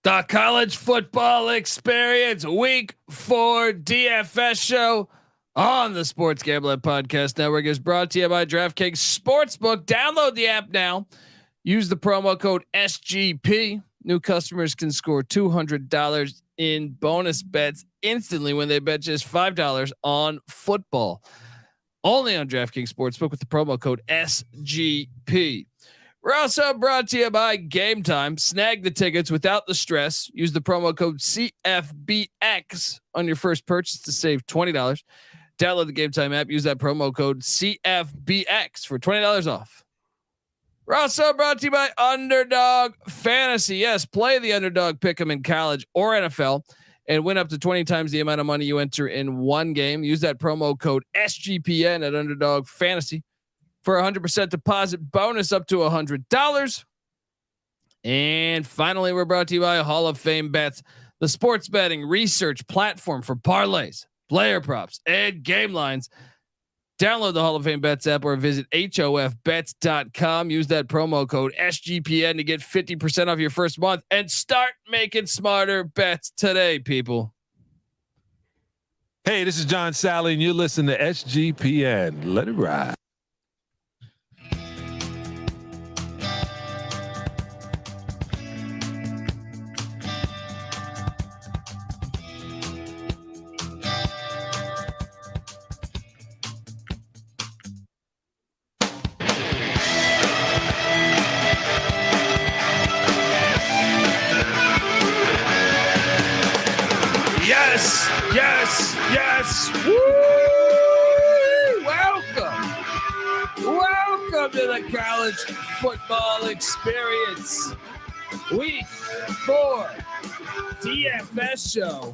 The College Football Experience Week 4 DFS show on the Sports Gambling Podcast Network is brought to you by DraftKings Sportsbook. Download the app now. Use the promo code SGP. New customers can score $200 in bonus bets instantly when they bet just $5 on football. Only on DraftKings Sportsbook with the promo code SGP. We're also brought to you by Game Time. Snag the tickets without the stress. Use the promo code CFBX on your first purchase to save $20. Download the Game Time app. Use that promo code CFBX for $20 off. We're also brought to you by Underdog Fantasy. Yes, play the underdog, pick 'em in college or NFL and win up to 20 times the amount of money you enter in one game. Use that promo code SGPN at Underdog Fantasy for 100% deposit bonus up to $100. And finally, we're brought to you by Hall of Fame Bets, the sports betting research platform for parlays, player props, and game lines. Download the Hall of Fame Bets app or visit HOFBets.com. Use that promo code SGPN to get 50% off your first month and start making smarter bets today, people. Hey, this is John Sally, and you're listening to SGPN. Let it ride. Yes. Woo! Welcome to the College Football Experience Week 4 DFS show.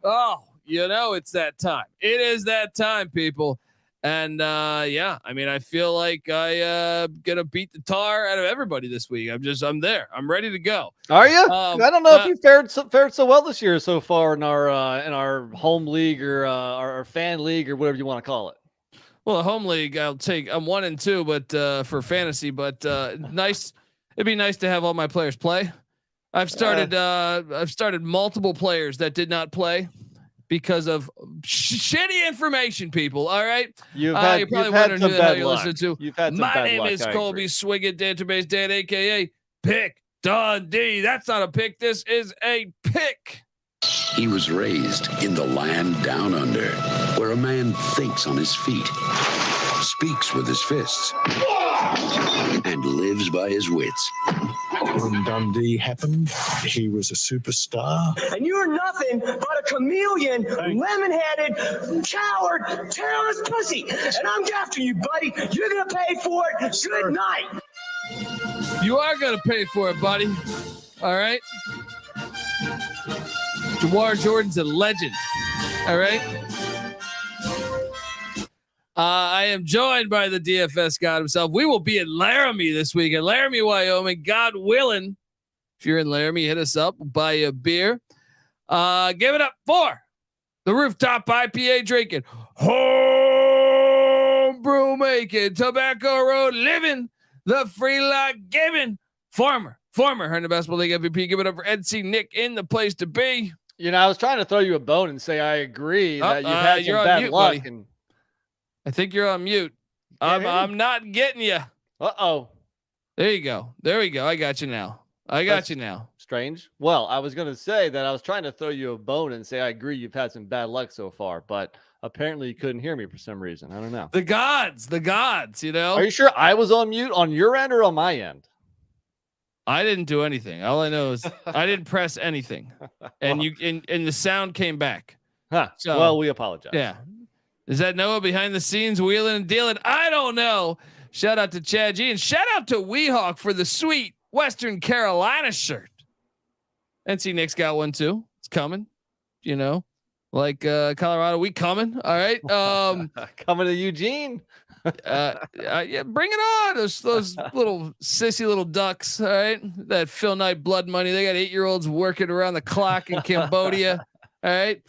Oh, it's that time. It is that time, people. And I feel like I gonna beat the tar out of everybody this week. I'm there. I'm ready to go. Are you? I don't know if you fared so well this year so far in our home league or our fan league or whatever you want to call it. Well, the home league, I'm 1-2, but for fantasy, but nice. It'd be nice to have all my players play. I've started multiple players that did not play because of shitty information, people. All right. You're probably wondering who the hell you're listening to. You've had some My bad name luck, is Colby Swigget, Database Dan, AKA Pick Dundee. That's not a pick. This is a pick. He was raised in the land down under, where a man thinks on his feet, speaks with his fists, and lives by his wits. When Dundee happened, he was a superstar. And you're nothing but a chameleon, lemon-headed, coward, terrorist pussy. And I'm after you, buddy. You're going to pay for it. Good night. You are going to pay for it, buddy. All right. Jawar Jordan's a legend. All right. I am joined by the DFS god himself. We will be in Laramie this week, in Laramie, Wyoming. God willing, if you're in Laramie, hit us up. We'll buy you a beer. Give it up for the rooftop IPA drinking, home brew making, tobacco road living, the free life giving, former Herndon Basketball League MVP. Give it up for NC Nick in the place to be. I was trying to throw you a bone and say I agree that you've had some bad luck. Buddy. And I think you're on mute. I'm not getting you. Uh-oh. There you go. There we go. I got you now. That's strange. Well, I was going to say that I was trying to throw you a bone and say I agree you've had some bad luck so far, but apparently you couldn't hear me for some reason. I don't know. The gods, Are you sure I was on mute on your end or on my end? I didn't do anything. All I know is I didn't press anything, and and the sound came back. Huh. So, well, we apologize. Yeah. Is that Noah behind the scenes wheeling and dealing? I don't know. Shout out to Chad G and shout out to Weehawk for the sweet Western Carolina shirt. NC Nick's got one too. It's coming. Like Colorado, we coming. All right. Coming to Eugene. Yeah, bring it on. Those little sissy little ducks. All right. That Phil Knight blood money. They got 8-year-olds working around the clock in Cambodia. All right.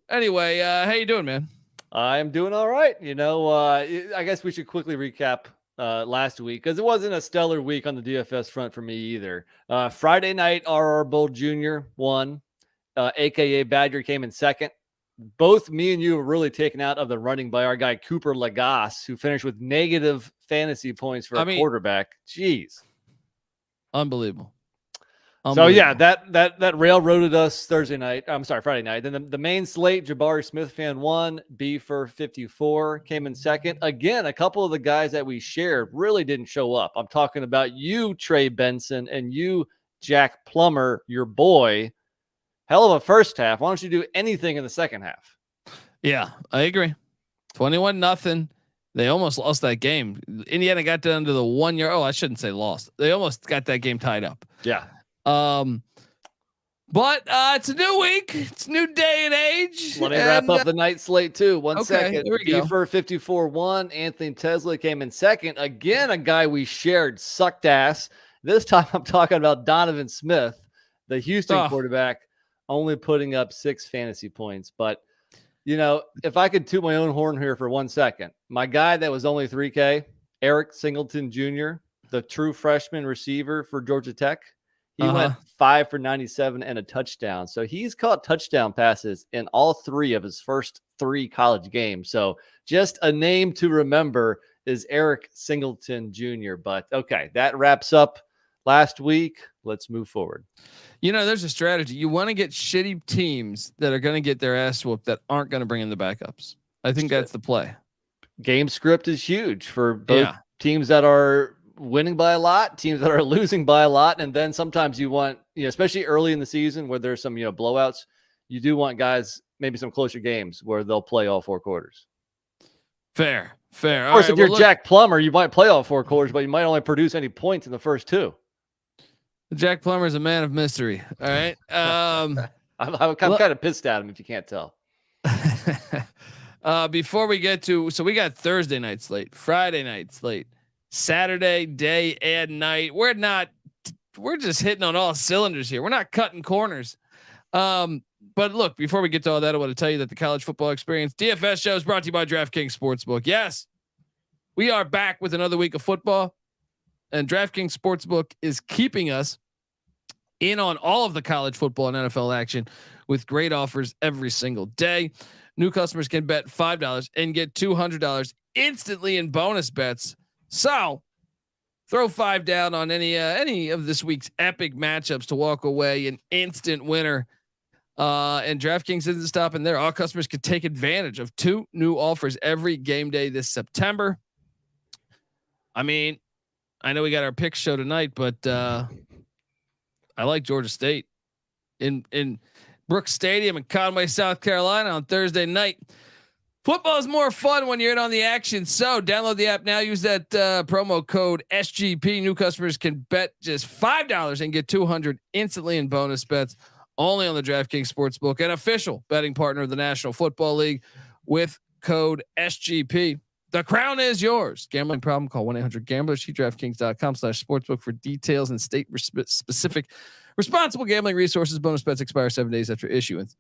Anyway, how you doing, man? I'm doing all right. I guess we should quickly recap last week because it wasn't a stellar week on the DFS front for me either. Friday night, RR Bull Jr. won, aka Badger came in second. Both me and you were really taken out of the running by our guy Cooper Lagasse, who finished with negative fantasy points for quarterback. Jeez, unbelievable. So yeah, that railroaded us Friday night. Then the main slate, Jabari Smith fan won, B for 54 came in second. Again, a couple of the guys that we shared really didn't show up. I'm talking about you, Trey Benson, and you, Jack Plummer, your boy. Hell of a first half. Why don't you do anything in the second half? Yeah, I agree. 21-0. They almost lost that game. Indiana got down to the 1 year. Oh, I shouldn't say lost. They almost got that game tied up. Yeah. But it's a new week. It's a new day and age. Let me wrap up the night slate too. One second. There we go. For 54-1. Anthony Tesla came in second. Again, a guy we shared sucked ass. This time I'm talking about Donovan Smith, the Houston quarterback, only putting up 6 fantasy points. But, if I could toot my own horn here for 1 second, my guy that was only 3K, Eric Singleton Jr., the true freshman receiver for Georgia Tech, he went 5 for 97 and a touchdown. So he's caught touchdown passes in all 3 of his first 3 college games. So just a name to remember is Eric Singleton Jr. But okay, that wraps up last week. Let's move forward. There's a strategy. You want to get shitty teams that are going to get their ass whooped that aren't going to bring in the backups. I think that's the play. Game script is huge for both teams that are winning by a lot, teams that are losing by a lot. And then sometimes you want, especially early in the season where there's some, blowouts, you do want guys, maybe some closer games where they'll play all 4 quarters. Fair. Of course, if you're Jack Plummer, you might play all 4 quarters, but you might only produce any points in the first 2. Jack Plummer is a man of mystery. All right. I'm kind of pissed at him if you can't tell. Before we get to, so we got Thursday night slate, Friday night slate, Saturday day and night. We're just hitting on all cylinders here. We're not cutting corners. But look, before we get to all that, I want to tell you that the College Football Experience DFS show is brought to you by DraftKings Sportsbook. Yes, we are back with another week of football, and DraftKings Sportsbook is keeping us in on all of the college football and NFL action with great offers every single day. New customers can bet $5 and get $200 instantly in bonus bets. So throw 5 down on any of this week's epic matchups to walk away an instant winner. And DraftKings isn't stopping there. All customers can take advantage of 2 new offers every game day this September. I mean, I know we got our pick show tonight, but I like Georgia State in Brooks Stadium in Conway, South Carolina on Thursday night. Football is more fun when you're in on the action. So download the app now. Use that promo code SGP. New customers can bet just $5 and get $200 instantly in bonus bets. Only on the DraftKings Sportsbook, an official betting partner of the National Football League, with code SGP. The crown is yours. Gambling problem? Call 1-800-GAMBLER. See DraftKings.com/sportsbook for details and state specific responsible gambling resources. Bonus bets expire 7 days after issuance.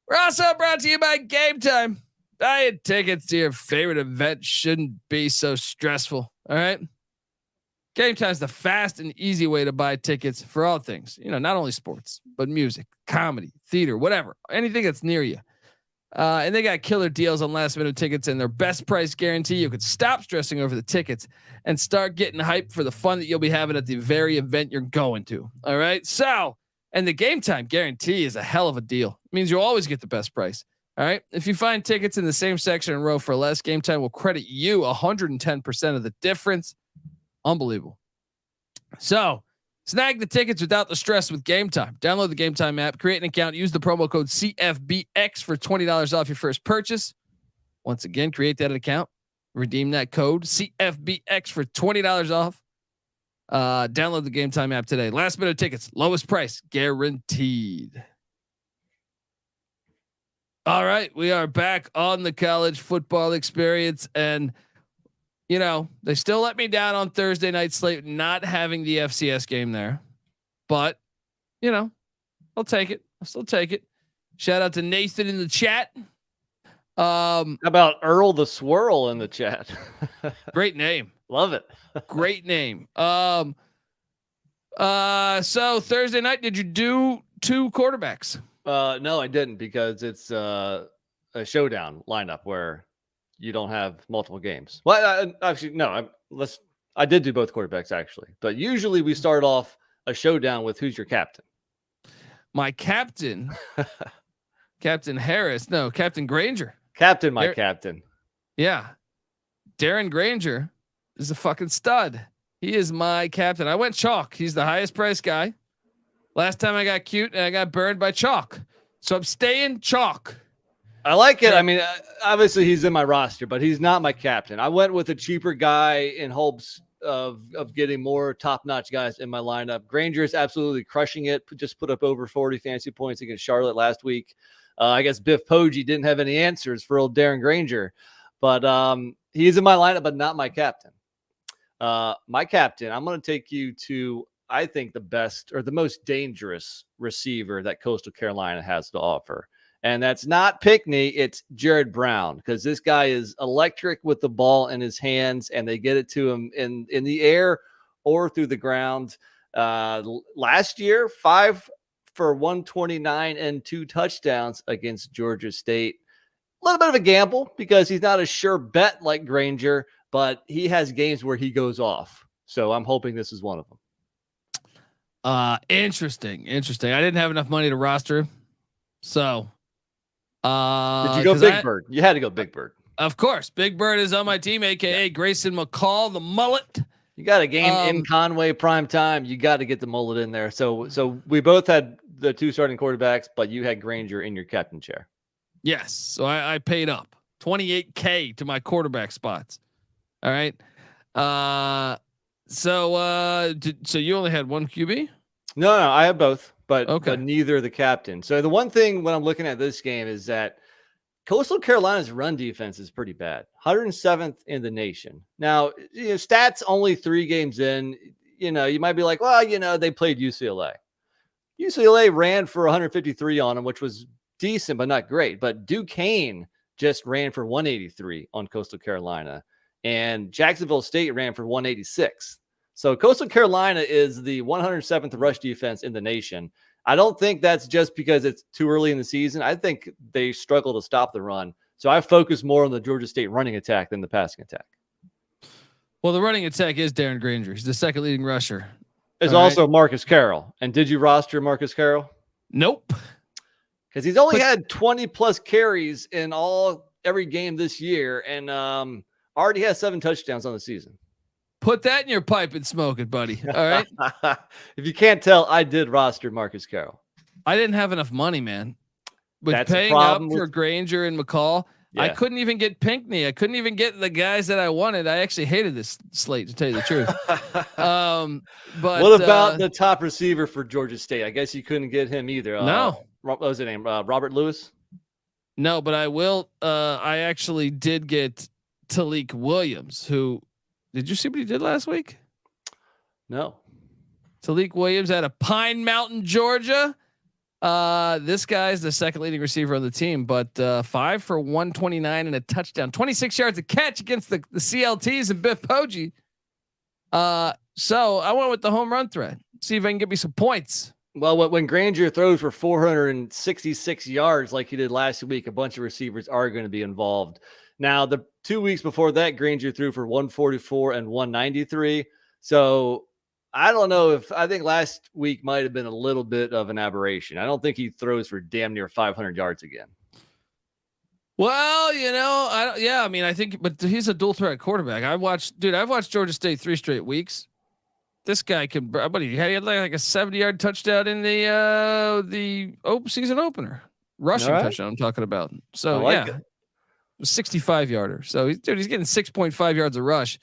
We're also brought to you by Game Time. Buying tickets to your favorite event shouldn't be so stressful. All right. Game Time is the fast and easy way to buy tickets for all things, not only sports, but music, comedy, theater, whatever, anything that's near you. And they got killer deals on last minute tickets and their best price guarantee. You could stop stressing over the tickets and start getting hyped for the fun that you'll be having at the very event you're going to. All right. So, and the Game Time guarantee is a hell of a deal. It means you'll always get the best price. All right. If you find tickets in the same section and row for less, Game Time will credit you 110% of the difference. Unbelievable. So snag the tickets without the stress with Game Time. Download the Game Time app, create an account, use the promo code CFBX for $20 off your first purchase. Once again, create that account, redeem that code CFBX for $20 off. Download the Game Time app today. Last minute tickets, lowest price guaranteed. All right, we are back on the College Football Experience, and they still let me down on Thursday night slate, not having the FCS game there, but I'll take it. I'll still take it. Shout out to Nathan in the chat. How about Earl the Swirl in the chat? Great name. Love it. Great name. So Thursday night, did you do 2 quarterbacks? No, I didn't, because it's a showdown lineup where you don't have multiple games. Well, actually, no. I did do both quarterbacks actually, but usually we start off a showdown with who's your captain. My captain, Captain Harris. No, Captain Granger. Captain, my captain. Yeah, Darren Granger is a fucking stud. He is my captain. I went chalk. He's the highest priced guy. Last time I got cute and I got burned by chalk. So I'm staying chalk. I like it. I mean, obviously he's in my roster, but he's not my captain. I went with a cheaper guy in hopes of getting more top-notch guys in my lineup. Granger is absolutely crushing it. Just put up over 40 fantasy points against Charlotte last week. I guess Biff Poggi didn't have any answers for old Darren Granger, but he's in my lineup, but not my captain. My captain, I'm going to take you to, I think, the best or the most dangerous receiver that Coastal Carolina has to offer. And that's not Pickney, it's Jared Brown, because this guy is electric with the ball in his hands, and they get it to him in the air or through the ground. Last year, 5 for 129 and 2 touchdowns against Georgia State. A little bit of a gamble because he's not a sure bet like Granger, but he has games where he goes off. So I'm hoping this is one of them. Interesting. I didn't have enough money to roster. So, did you go Big Bird? You had to go Big Bird. Of course. Big Bird is on my team, AKA Grayson McCall, the mullet. You got a game in Conway prime time. You got to get the mullet in there. So we both had the 2 starting quarterbacks, but you had Granger in your captain chair. Yes. So I paid up $28K to my quarterback spots. All right. So you only had 1 QB? No, I have both, but okay. But neither the captain. So the one thing when I'm looking at this game is that Coastal Carolina's run defense is pretty bad. 107th in the nation. Now, stats only 3 games in. You might be like, well, they played UCLA. UCLA ran for 153 on them, which was decent, but not great. But Duquesne just ran for 183 on Coastal Carolina, and Jacksonville State ran for 186. So Coastal Carolina is the 107th rush defense in the nation. I don't think that's just because it's too early in the season. I think they struggle to stop the run. So I focus more on the Georgia State running attack than the passing attack. Well, the running attack is Darren Granger. He's the second leading rusher. There's also Marcus Carroll. And did you roster Marcus Carroll? Nope. Because he's only had 20 plus carries in every game this year, and already has 7 touchdowns on the season. Put that in your pipe and smoke it, buddy. All right. If you can't tell, I did roster Marcus Carroll. I didn't have enough money, man. With That's paying up for Granger and McCall, yeah. I couldn't even get Pinkney. I couldn't even get the guys that I wanted. I actually hated this slate, to tell you the truth. But what about the top receiver for Georgia State? I guess you couldn't get him either. No. What was his name? Robert Lewis? No, but I will. I actually did get Talik Williams, who, did you see what he did last week? No. Talik Williams out of Pine Mountain, Georgia. This guy's the second leading receiver on the team, but 5 for 129 and a touchdown, 26 yards a catch against the CLTs and Biff Poggi. So I went with the home run threat. See if I can get me some points. Well, when Granger throws for 466 yards like he did last week, a bunch of receivers are going to be involved. Now, the 2 weeks before that, Granger threw for 144 and 193. So I don't know I think last week might have been a little bit of an aberration. I don't think he throws for damn near 500 yards again. Well, I think, but he's a dual threat quarterback. I've watched Georgia State 3 straight weeks. This guy can, but he had like a 70-yard touchdown in the season opener, rushing touchdown I'm talking about. So I like it. 65-yarder. So he's getting 6.5 yards a rush.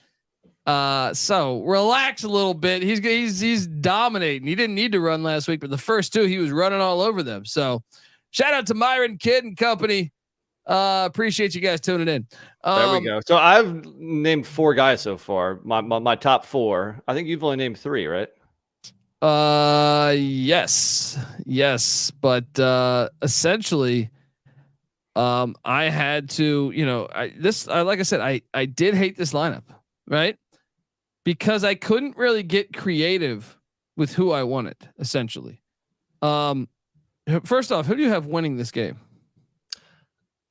So relax a little bit. He's dominating. He didn't need to run last week, but the first 2 he was running all over them. So shout out to Myron Kidd and company. Appreciate you guys tuning in. There we go. So I've named 4 guys so far. My top 4. I think you've only named 3, right? Yes, but essentially, I had to, like I said, I did hate this lineup, right? Because I couldn't really get creative with who I wanted, essentially. First off, who do you have winning this game?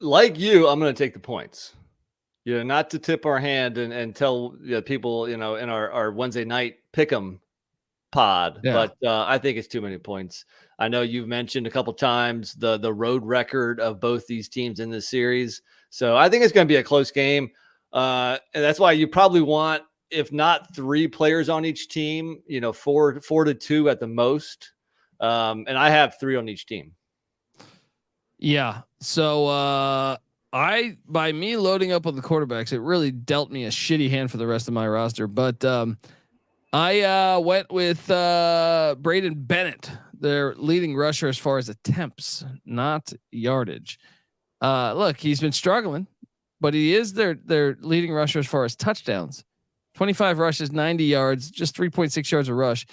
Like you, I'm going to take the points. Not to tip our hand and tell people, in our Wednesday night pick'em pod, but I think it's too many points. I know you've mentioned a couple times the road record of both these teams in this series, so I think it's going to be a close game, and that's why you probably want, if not 3 players on each team, 4 to 2 at the most, and I have 3 on each team. Yeah, so by me loading up on the quarterbacks, it really dealt me a shitty hand for the rest of my roster, but I went with Braden Bennett, their leading rusher as far as attempts, not yardage. Look, he's been struggling, but he is their leading rusher as far as touchdowns. 25 rushes, 90 yards, just 3.6 yards a rush.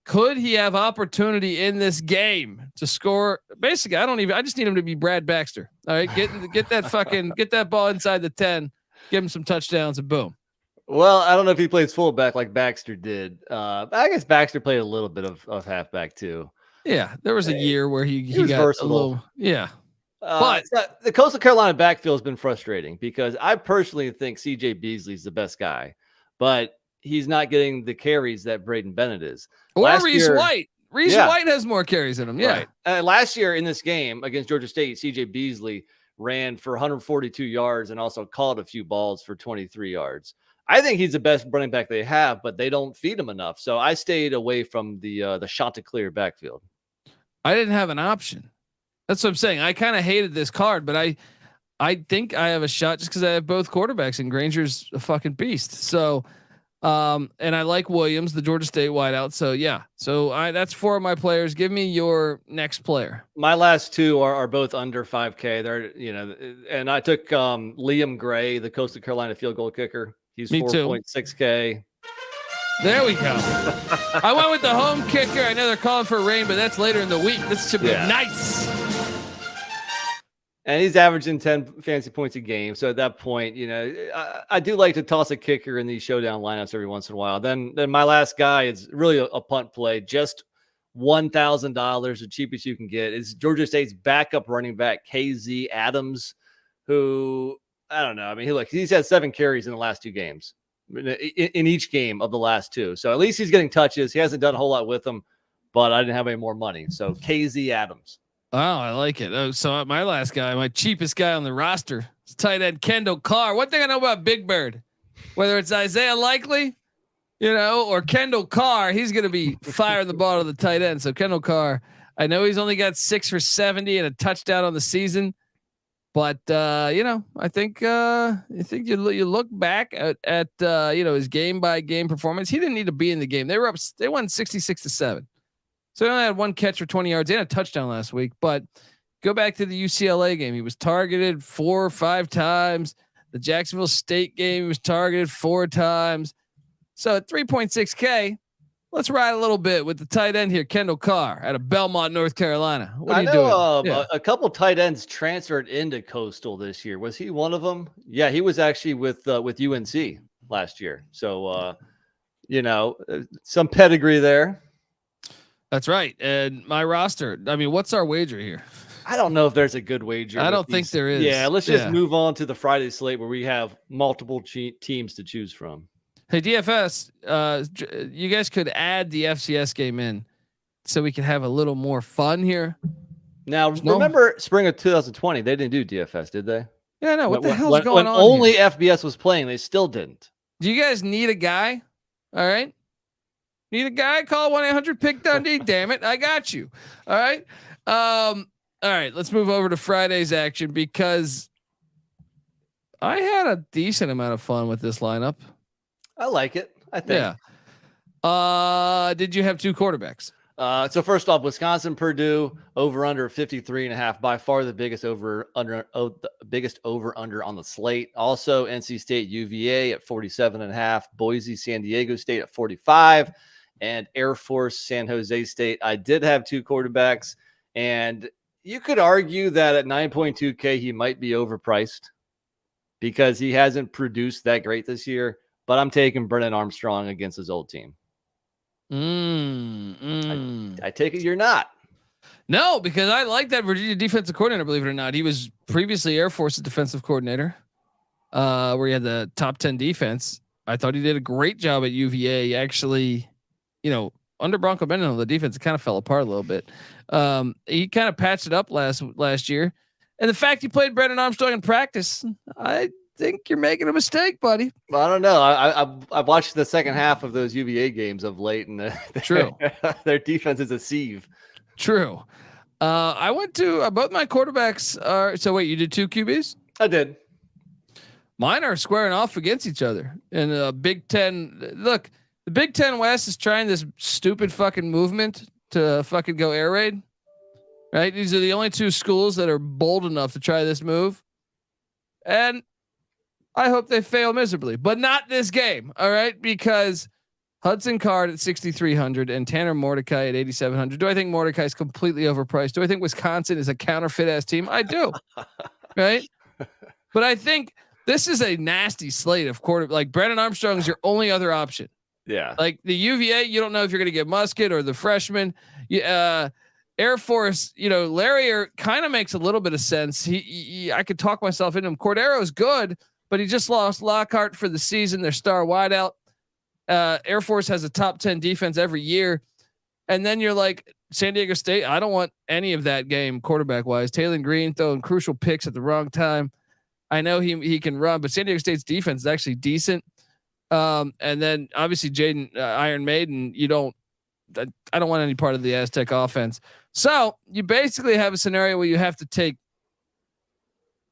Could he have opportunity in this game to score? Basically, I just need him to be Brad Baxter. All right, get that ball inside the 10, give him some touchdowns, and boom. Well, I don't know if he plays fullback like Baxter did. I guess Baxter played a little bit of halfback too. Yeah, there was a year where he got versatile. a little, yeah. But the Coastal Carolina backfield has been frustrating because I personally think CJ Beasley's the best guy, but he's not getting the carries that Braden Bennett is. Or Reese White. Reese White has more carries in him. Yeah. Right. Last year in this game against Georgia State, CJ Beasley ran for 142 yards and also caught a few balls for 23 yards. I think he's the best running back they have, but they don't feed him enough. So I stayed away from the Chanticleer backfield. I didn't have an option. That's what I'm saying. I kind of hated this card, but I think I have a shot just because I have both quarterbacks and Granger's a fucking beast. So, and I like Williams, the Georgia State wideout. So yeah, that's 4 of my players. Give me your next player. My last 2 are both under 5K. They're and I took Liam Gray, the Coastal Carolina field goal kicker. He's 4.6K. There we go. I went with the home kicker. I know they're calling for rain, but that's later in the week. This should be nice. And he's averaging 10 fantasy points a game. So at that point, I do like to toss a kicker in these showdown lineups every once in a while. Then my last guy is really a punt play, just $1,000, the cheapest you can get. Is Georgia State's backup running back, KZ Adams, who I don't know. I mean, he's had 7 carries in the last 2 games. In each game of the last 2. So at least he's getting touches. He hasn't done a whole lot with them, but I didn't have any more money. So KZ Adams. Oh, I like it. Oh, so my last guy, my cheapest guy on the roster, is tight end Kendall Carr. One thing I know about Big Bird, whether it's Isaiah Likely, or Kendall Carr, he's going to be firing the ball to the tight end. So Kendall Carr, I know he's only got 6 for 70 and a touchdown on the season. But I think you look back at his game by game performance. He didn't need to be in the game. They won 66-7. So he only had 1 catch for 20 yards and a touchdown last week. But go back to the UCLA game. He was targeted 4 or 5 times. The Jacksonville State game, he was targeted 4 times. So at 3.6K, let's ride a little bit with the tight end here, Kendall Carr out of Belmont, North Carolina. What are you doing? A couple tight ends transferred into Coastal this year. Was he one of them? Yeah, he was actually with UNC last year. So, some pedigree there. That's right. And my roster, I mean, what's our wager here? I don't know if there's a good wager. I don't think there is. Yeah, let's just move on to the Friday slate where we have multiple teams to choose from. Hey, DFS, you guys could add the FCS game in so we can have a little more fun here. Now, remember spring of 2020, they didn't do DFS, did they? Yeah, no. What the hell's going on? Only here? FBS was playing, they still didn't. Do you guys need a guy? All right. Need a guy? Call 1-800-PICK Dundee. Damn it. I got you. All right. All right. Let's move over to Friday's action because I had a decent amount of fun with this lineup. I like it. I think. Yeah. Did you have 2 quarterbacks? So first off, Wisconsin, Purdue over under 53.5, by far the biggest over under on the slate. Also NC State, UVA at 47.5, Boise, San Diego State at 45, and Air Force, San Jose State. I did have 2 quarterbacks, and You could argue that at 9.2K, he might be overpriced because he hasn't produced that great this year. But I'm taking Brennan Armstrong against his old team. I take it you're not. No, because I like that Virginia defensive coordinator, believe it or not. He was previously Air Force's defensive coordinator, where he had the top 10 defense. I thought he did a great job at UVA. Actually, under Bronco Bennett, the defense kind of fell apart a little bit. He kind of patched it up last year. And the fact he played Brennan Armstrong in practice, I think you're making a mistake, buddy. Well, I don't know. I've watched the second half of those UVA games of late, and True. Their defense is a sieve. True. I went to both my quarterbacks are. So wait, you did 2 QBs? I did. Mine are squaring off against each other in the Big Ten. Look, the Big Ten West is trying this stupid fucking movement to fucking go air raid. Right? These are the only 2 schools that are bold enough to try this move. And I hope they fail miserably, but not this game. All right. Because Hudson Card at 6,300 and Tanner Mordecai at 8,700. Do I think Mordecai is completely overpriced? Do I think Wisconsin is a counterfeit ass team? I do. Right. But I think this is a nasty slate of like Brennan Armstrong is your only other option. Yeah. Like the UVA, you don't know if you're going to get Musket or the freshman. Air Force, Larrier kind of makes a little bit of sense. I could talk myself into him. Cordero is good, but he just lost Lockhart for the season. Their star wideout. Air Force has a top 10 defense every year. And then you're like San Diego State. I don't want any of that game quarterback wise. Taylor Green throwing crucial picks at the wrong time. I know he can run, but San Diego State's defense is actually decent. And then obviously Jaden Iron Maiden, I don't want any part of the Aztec offense. So you basically have a scenario where you have to take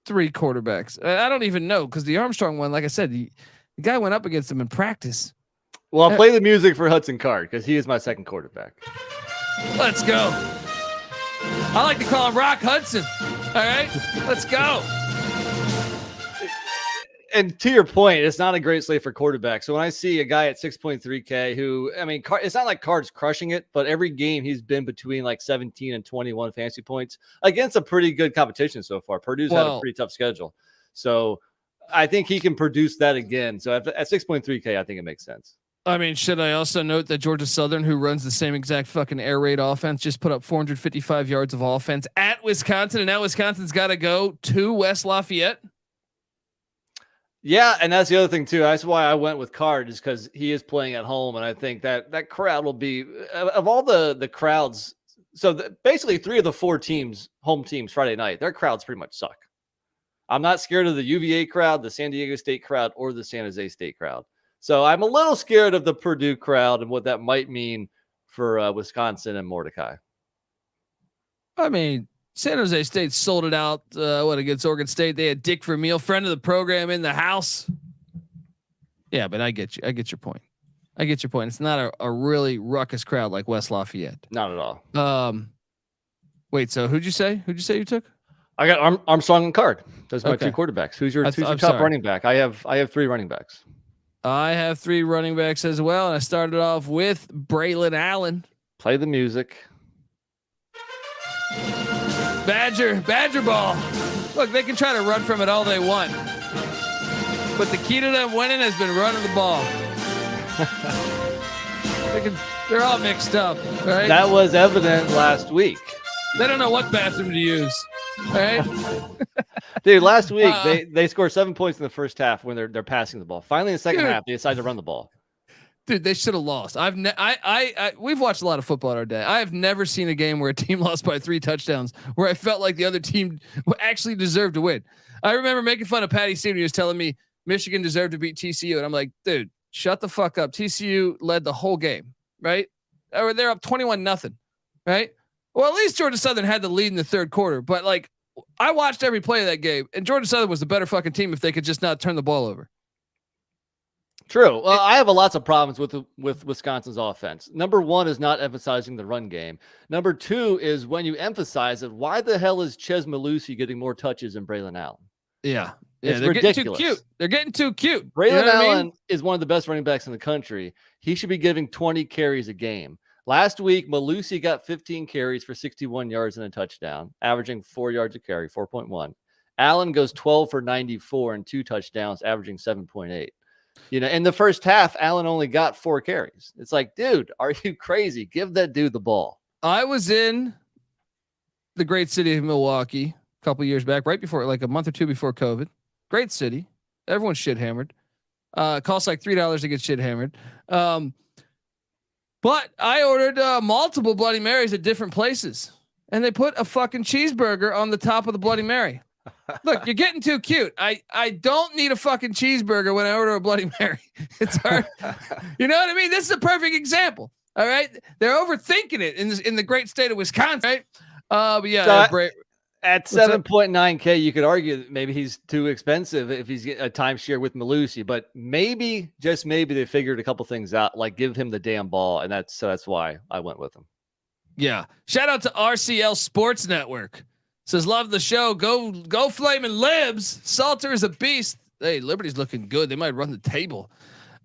3 quarterbacks. I don't even know. Cause the Armstrong one, like I said, the guy went up against him in practice. Well, I'll play the music for Hudson Card because he is my second quarterback. Let's go. I like to call him Rock Hudson. All right, let's go. And to your point, it's not a great slate for quarterbacks. So when I see a guy at 6.3K who, it's not like Card's crushing it, but every game he's been between like 17 and 21 fantasy points against a pretty good competition so far. Purdue's had a pretty tough schedule. So I think he can produce that again. So at 6.3K, I think it makes sense. Should I also note that Georgia Southern, who runs the same exact fucking air raid offense, just put up 455 yards of offense at Wisconsin, and now Wisconsin's got to go to West Lafayette. Yeah, and that's the other thing too. That's why I went with Card, is because he is playing at home, and I think that crowd will be of all the crowds. So basically, 3 of the 4 teams, home teams, Friday night, their crowds pretty much suck. I'm not scared of the UVA crowd, the San Diego State crowd, or the San Jose State crowd. So I'm a little scared of the Purdue crowd and what that might mean for Wisconsin and Mordecai. San Jose State sold it out. Against Oregon State? They had Dick Vermeil, friend of the program, in the house. Yeah, but I get you. I get your point. It's not a really ruckus crowd like West Lafayette. Not at all. Wait. So who'd you say you took? I got Armstrong and Card. Those are my 2 quarterbacks. Who's your top running back? I have 3 running backs. I have 3 running backs as well, and I started off with Braylon Allen. Play the music. Badger ball. Look, they can try to run from it all they want, but the key to them winning has been running the ball. They're all mixed up, right? That was evident last week. They don't know what bathroom to use, right? Dude, last week they scored 7 points in the first half when they're passing the ball. Finally, in the second half, they decided to run the ball. Dude, they should have lost. We've watched a lot of football in our day. I have never seen a game where a team lost by 3 touchdowns where I felt like the other team actually deserved to win. I remember making fun of Patty Steven. He was telling me Michigan deserved to beat TCU, and I'm like, dude, shut the fuck up. TCU led the whole game, right? Or they're up 21-0, right? Well, at least Georgia Southern had the lead in the 3rd quarter, but like I watched every play of that game, and Georgia Southern was the better fucking team if they could just not turn the ball over. True. Well, I have lots of problems with Wisconsin's offense. Number 1 is not emphasizing the run game. Number 2 is when you emphasize it, why the hell is Ches Malusi getting more touches than Braylon Allen? Yeah. It's they're ridiculous. Getting too cute. They're getting too cute. Braylon Allen is one of the best running backs in the country. He should be giving 20 carries a game. Last week, Malusi got 15 carries for 61 yards and a touchdown, averaging 4 yards a carry, 4.1. Allen goes 12 for 94 and 2 touchdowns, averaging 7.8. In the first half, Allen only got 4 carries. It's like, dude, are you crazy? Give that dude the ball. I was in the great city of Milwaukee a couple years back, right before, like a month or two before COVID. Great city. Everyone's shit hammered. Costs like $3 to get shit hammered. But I ordered multiple Bloody Marys at different places, and they put a fucking cheeseburger on the top of the Bloody Mary. Look, you're getting too cute. I don't need a fucking cheeseburger when I order a Bloody Mary. It's hard. You know what I mean? This is a perfect example. All right. They're overthinking it in the great state of Wisconsin. Right. But yeah, so at 7.9K, you could argue that maybe he's too expensive if he's getting a timeshare with Malusi, but maybe, just maybe, they figured a couple things out, like give him the damn ball. And that's why I went with him. Yeah. Shout out to RCL Sports Network. Says, love the show. Go Flamin' Libs. Salter is a beast. Hey, Liberty's looking good. They might run the table.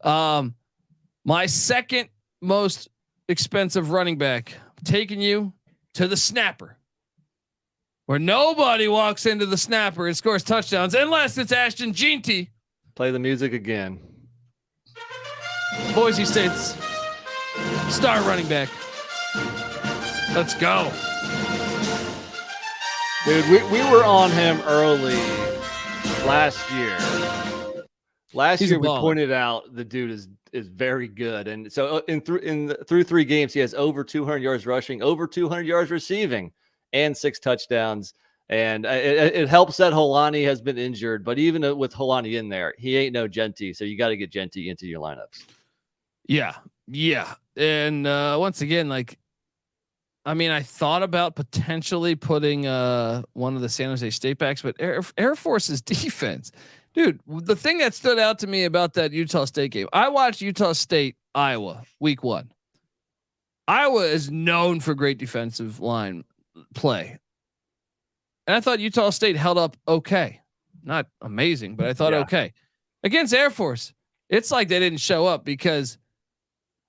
My second most expensive running back, taking you to the snapper, where nobody walks into the snapper and scores touchdowns unless it's Ashton Jeanty. Play the music again. Boise State's star running back. Let's go. Dude, we were on him early last year. Last year we pointed out the dude is very good, and so through 3 games he has over 200 yards rushing, over 200 yards receiving, and 6 touchdowns. And it helps that Holani has been injured, but even with Holani in there, he ain't no Genty, so you got to get Genty into your lineups. Yeah, and once again, like, I mean, I thought about potentially putting one of the San Jose State backs, but Air Force's defense, dude. The thing that stood out to me about that Utah State game, I watched Utah State Iowa week 1. Iowa is known for great defensive line play, and I thought Utah State held up okay, not amazing, but I thought okay against Air Force. It's like they didn't show up because,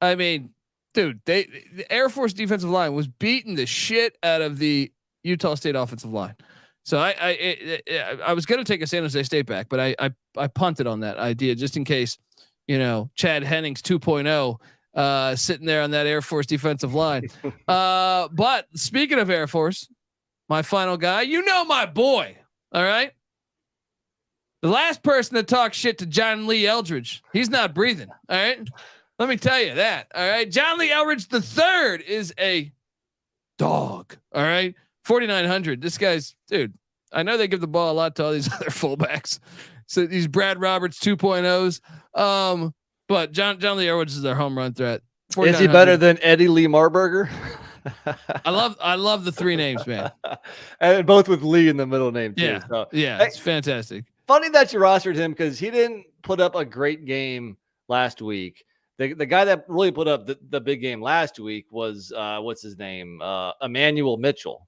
I mean, dude, the Air Force defensive line was beating the shit out of the Utah State offensive line. So I was going to take a San Jose State back, but I punted on that idea just in case, Chad Hennings 2.0 sitting there on that Air Force defensive line. But speaking of Air Force, my final guy, my boy. All right. The last person to talk shit to John Lee Eldridge, he's not breathing. All right. Let me tell you that. All right. John Lee Eldridge III is a dog. All right. 4,900. This guy's, dude, I know they give the ball a lot to all these other fullbacks. So these Brad Roberts 2.0s. But John Lee Eldridge is their home run threat. Is he better than Eddie Lee Marburger? I love the 3 names, man. And both with Lee in the middle name too. Yeah. So, yeah. It's fantastic. Funny that you rostered him because he didn't put up a great game last week. The guy that really put up the big game last week was what's his name? Emmanuel Mitchell,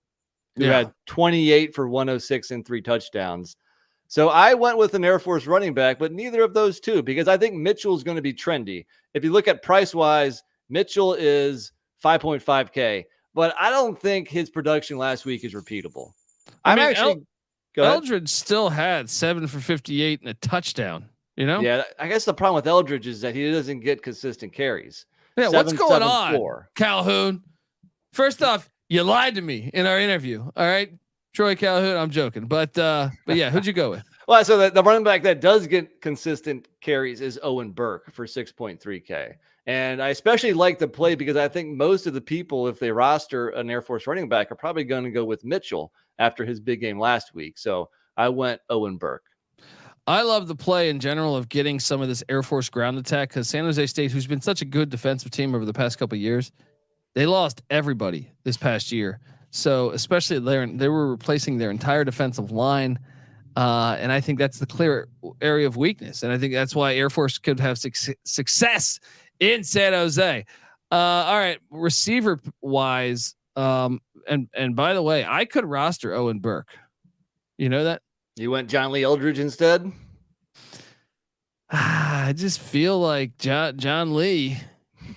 who had 28 for 106 and 3 touchdowns. So I went with an Air Force running back, but neither of those two, because I think Mitchell is going to be trendy. If you look at price wise, Mitchell is 5.5K, but I don't think his production last week is repeatable. Eldridge still had 7 for 58 and a touchdown. Yeah, I guess the problem with Eldridge is that he doesn't get consistent carries. Yeah, what's going on, Calhoun? First off, you lied to me in our interview. All right, Troy Calhoun. I'm joking, but yeah, who'd you go with? Well, so the running back that does get consistent carries is Owen Burke for 6.3K, and I especially like the play because I think most of the people, if they roster an Air Force running back, are probably going to go with Mitchell after his big game last week. So I went Owen Burke. I love the play in general of getting some of this Air Force ground attack because San Jose State, who's been such a good defensive team over the past couple of years, they lost everybody this past year. So especially they were replacing their entire defensive line. And I think that's the clear area of weakness. And I think that's why Air Force could have success in San Jose. All right. Receiver wise. And by the way, I could roster Owen Burke. You know that? You went John Lee Eldridge instead? I just feel like John Lee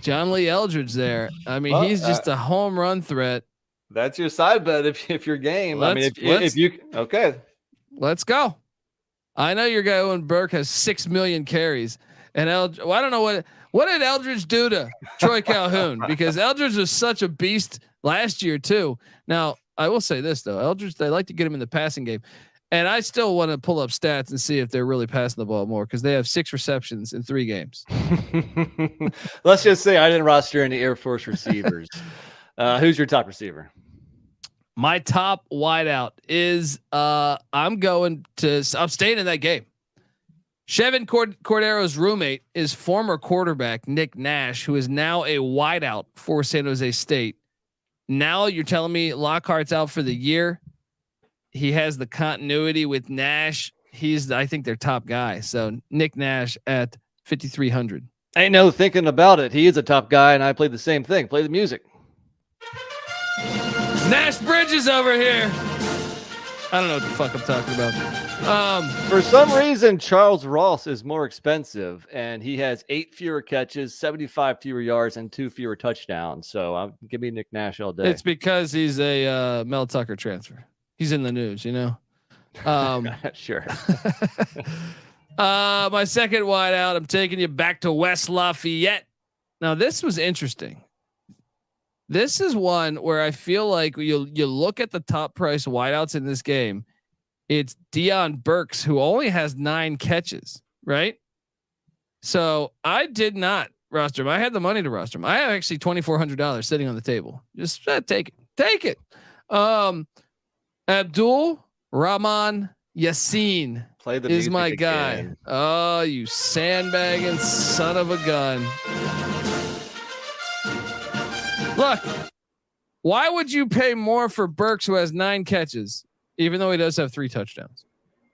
John Lee Eldridge there. I mean, Well, he's just a home run threat. That's your side bet if you're game. I mean, if you okay, let's go. I know your guy Owen Burke has 6 million carries, and I don't know what did Eldridge do to Troy Calhoun, because Eldridge was such a beast last year too. Now I will say this though, Eldridge, they like to get him in the passing game, and I still want to pull up stats and see if they're really passing the ball more, because they have 6 receptions in 3 games. Let's just say I didn't roster any Air Force receivers. Who's your top receiver? My top wideout is I'm staying in that game. Chevin Cordero's roommate is former quarterback Nick Nash, who is now a wideout for San Jose State. Now you're telling me Lockhart's out for the year. He has the continuity with Nash. I think their top guy. So Nick Nash at 5,300. Ain't no thinking about it. He is a top guy, and I played the same thing. Play the music. Nash Bridges over here. I don't know what the fuck I'm talking about. For some reason, Charles Ross is more expensive, and he has 8 fewer catches, 75 fewer yards, and 2 fewer touchdowns. So give me Nick Nash all day. It's because he's a Mel Tucker transfer. He's in the news, you know. Sure. My second wideout, I'm taking you back to West Lafayette. Now this was interesting. This is one where I feel like you look at the top price wideouts in this game. It's Deion Burks, who only has 9 catches, right? So I did not roster him. I had the money to roster him. I have actually $2,400 sitting on the table. Just take it. Abdul Rahman Yassin is my guy. Again. Oh, you sandbagging son of a gun. Look, why would you pay more for Burks, who has 9 catches, even though he does have 3 touchdowns,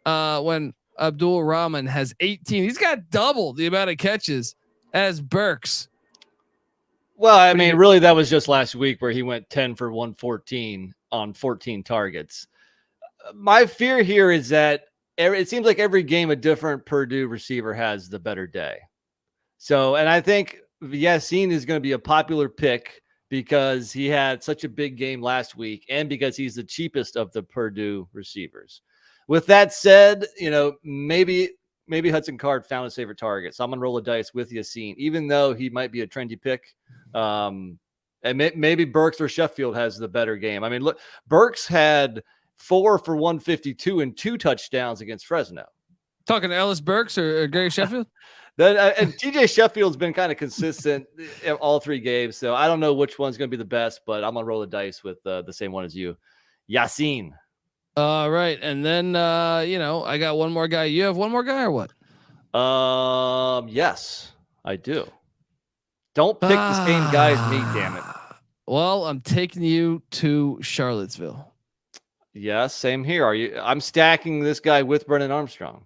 when Abdul Rahman has 18? He's got double the amount of catches as Burks. Well, I mean, really, that was just last week where he went 10 for 114 on 14 targets. My fear here is that it seems like every game a different Purdue receiver has the better day. So, and I think Yassin is going to be a popular pick because he had such a big game last week, and because he's the cheapest of the Purdue receivers. With that said, maybe Hudson Card found his favorite target, so I'm gonna roll the dice with Yassin, even though he might be a trendy pick. And maybe Burks or Sheffield has the better game. I mean, look, Burks had 4 for 152 and 2 touchdowns against Fresno. Talking to Ellis Burks or Gary Sheffield? And TJ Sheffield's been kind of consistent in all 3 games, so I don't know which one's going to be the best, but I'm going to roll the dice with the same one as you, Yassin. All right, and then I got one more guy. You have one more guy or what? Yes, I do. Don't pick the same guy as me, damn it. Well, I'm taking you to Charlottesville. Yeah, same here. I'm stacking this guy with Brennan Armstrong.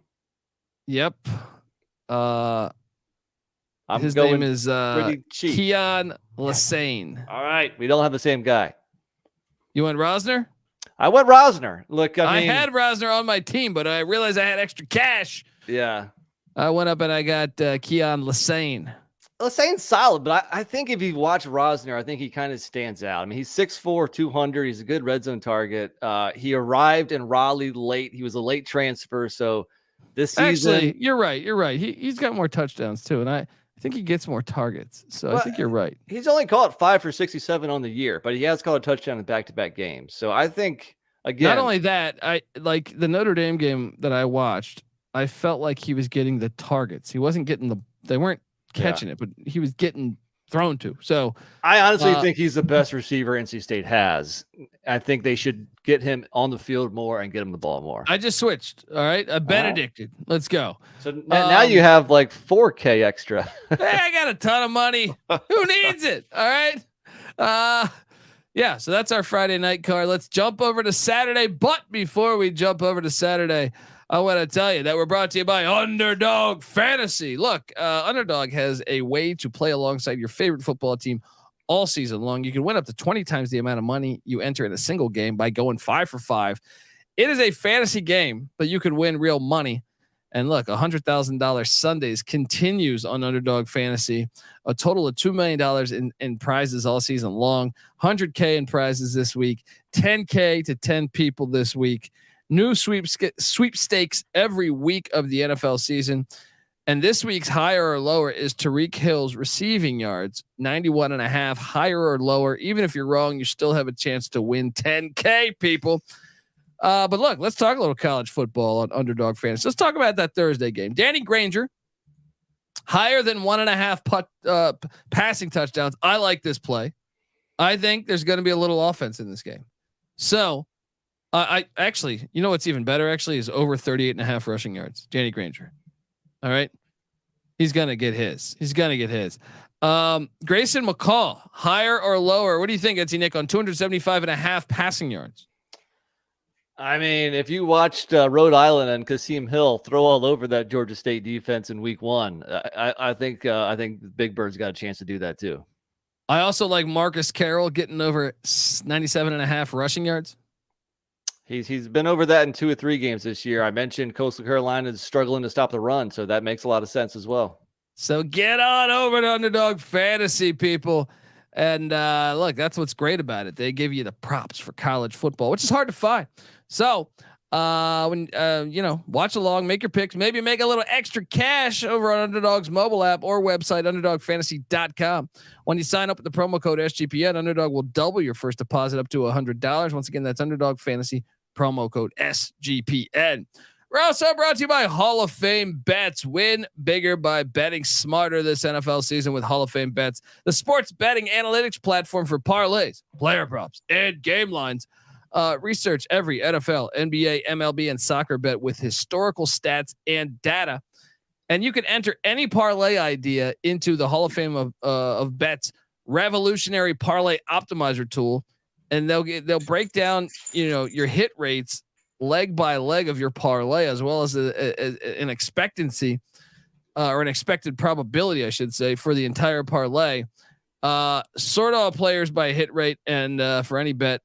Yep. His name is Keon Lassane. All right, we don't have the same guy. You went Rosner? I went Rosner. Look, I had Rosner on my team, but I realized I had extra cash. Yeah, I went up and I got Keon Lassane. Lassane's solid, but I think if you watch Rosner, I think he kind of stands out. I mean, he's 6'4", 200. He's a good red zone target. He arrived in Raleigh late. He was a late transfer, so this season. Actually, you're right. He's got more touchdowns too, and I think he gets more targets. So I think you're right. He's only caught 5 for 67 on the year, but he has caught a touchdown in back-to-back games. So I think, again, not only that, I like the Notre Dame game that I watched. I felt like he was getting the targets. He wasn't getting they weren't catching it, but he was getting thrown to. So I honestly think he's the best receiver NC State has. I think they should get him on the field more and get him the ball more. I just switched. All right. Benedicted. Let's go. So now you have like $4K extra. Hey, I got a ton of money. Who needs it? All right. Yeah. So that's our Friday night card. Let's jump over to Saturday. But before we jump over to Saturday, I want to tell you that we're brought to you by Underdog Fantasy. Look, Underdog has a way to play alongside your favorite football team all season long. You can win up to 20 times the amount of money you enter in a single game by going 5 for 5. It is a fantasy game, but you can win real money. And look, $100,000 Sundays continues on Underdog Fantasy. A total of $2 million in prizes all season long. $100K in prizes this week. $10K to 10 people this week. New sweepstakes every week of the NFL season. And this week's higher or lower is Tyreek Hill's receiving yards, 91.5, higher or lower. Even if you're wrong, you still have a chance to win $10K, people. But look, let's talk a little college football on Underdog Fantasy. Let's talk about that Thursday game. Danny Granger, higher than 1.5 passing touchdowns. I like this play. I think there's going to be a little offense in this game. So I actually, you know what's even better actually is over 38.5 rushing yards. Danny Granger. All right. He's going to get his. Grayson McCall, higher or lower? What do you think, Etsy Nick, on 275.5 passing yards? I mean, if you watched Rhode Island and Kasim Hill throw all over that Georgia State defense in week 1, I think Big Bird's got a chance to do that too. I also like Marcus Carroll getting over 97.5 rushing yards. He's been over that in 2 or 3 games this year. I mentioned Coastal Carolina is struggling to stop the run, so that makes a lot of sense as well. So get on over to Underdog Fantasy, people. And look, that's what's great about it. They give you the props for college football, which is hard to find. So when watch along, make your picks, maybe make a little extra cash over on Underdog's mobile app or website, underdogfantasy.com. When you sign up with the promo code SGPN, Underdog will double your first deposit up to $100. Once again, that's Underdog Fantasy, promo code SGPN. We're also brought to you by Hall of Fame Bets. Win bigger by betting smarter this NFL season with Hall of Fame Bets, the sports betting analytics platform for parlays, player props, and game lines. Research every NFL, NBA, MLB, and soccer bet with historical stats and data. And you can enter any parlay idea into the Hall of Fame of Bets revolutionary parlay optimizer tool. And they'll break down, your hit rates leg by leg of your parlay, as well as an expectancy or an expected probability, I should say, for the entire parlay. Sort all players by hit rate and for any bet,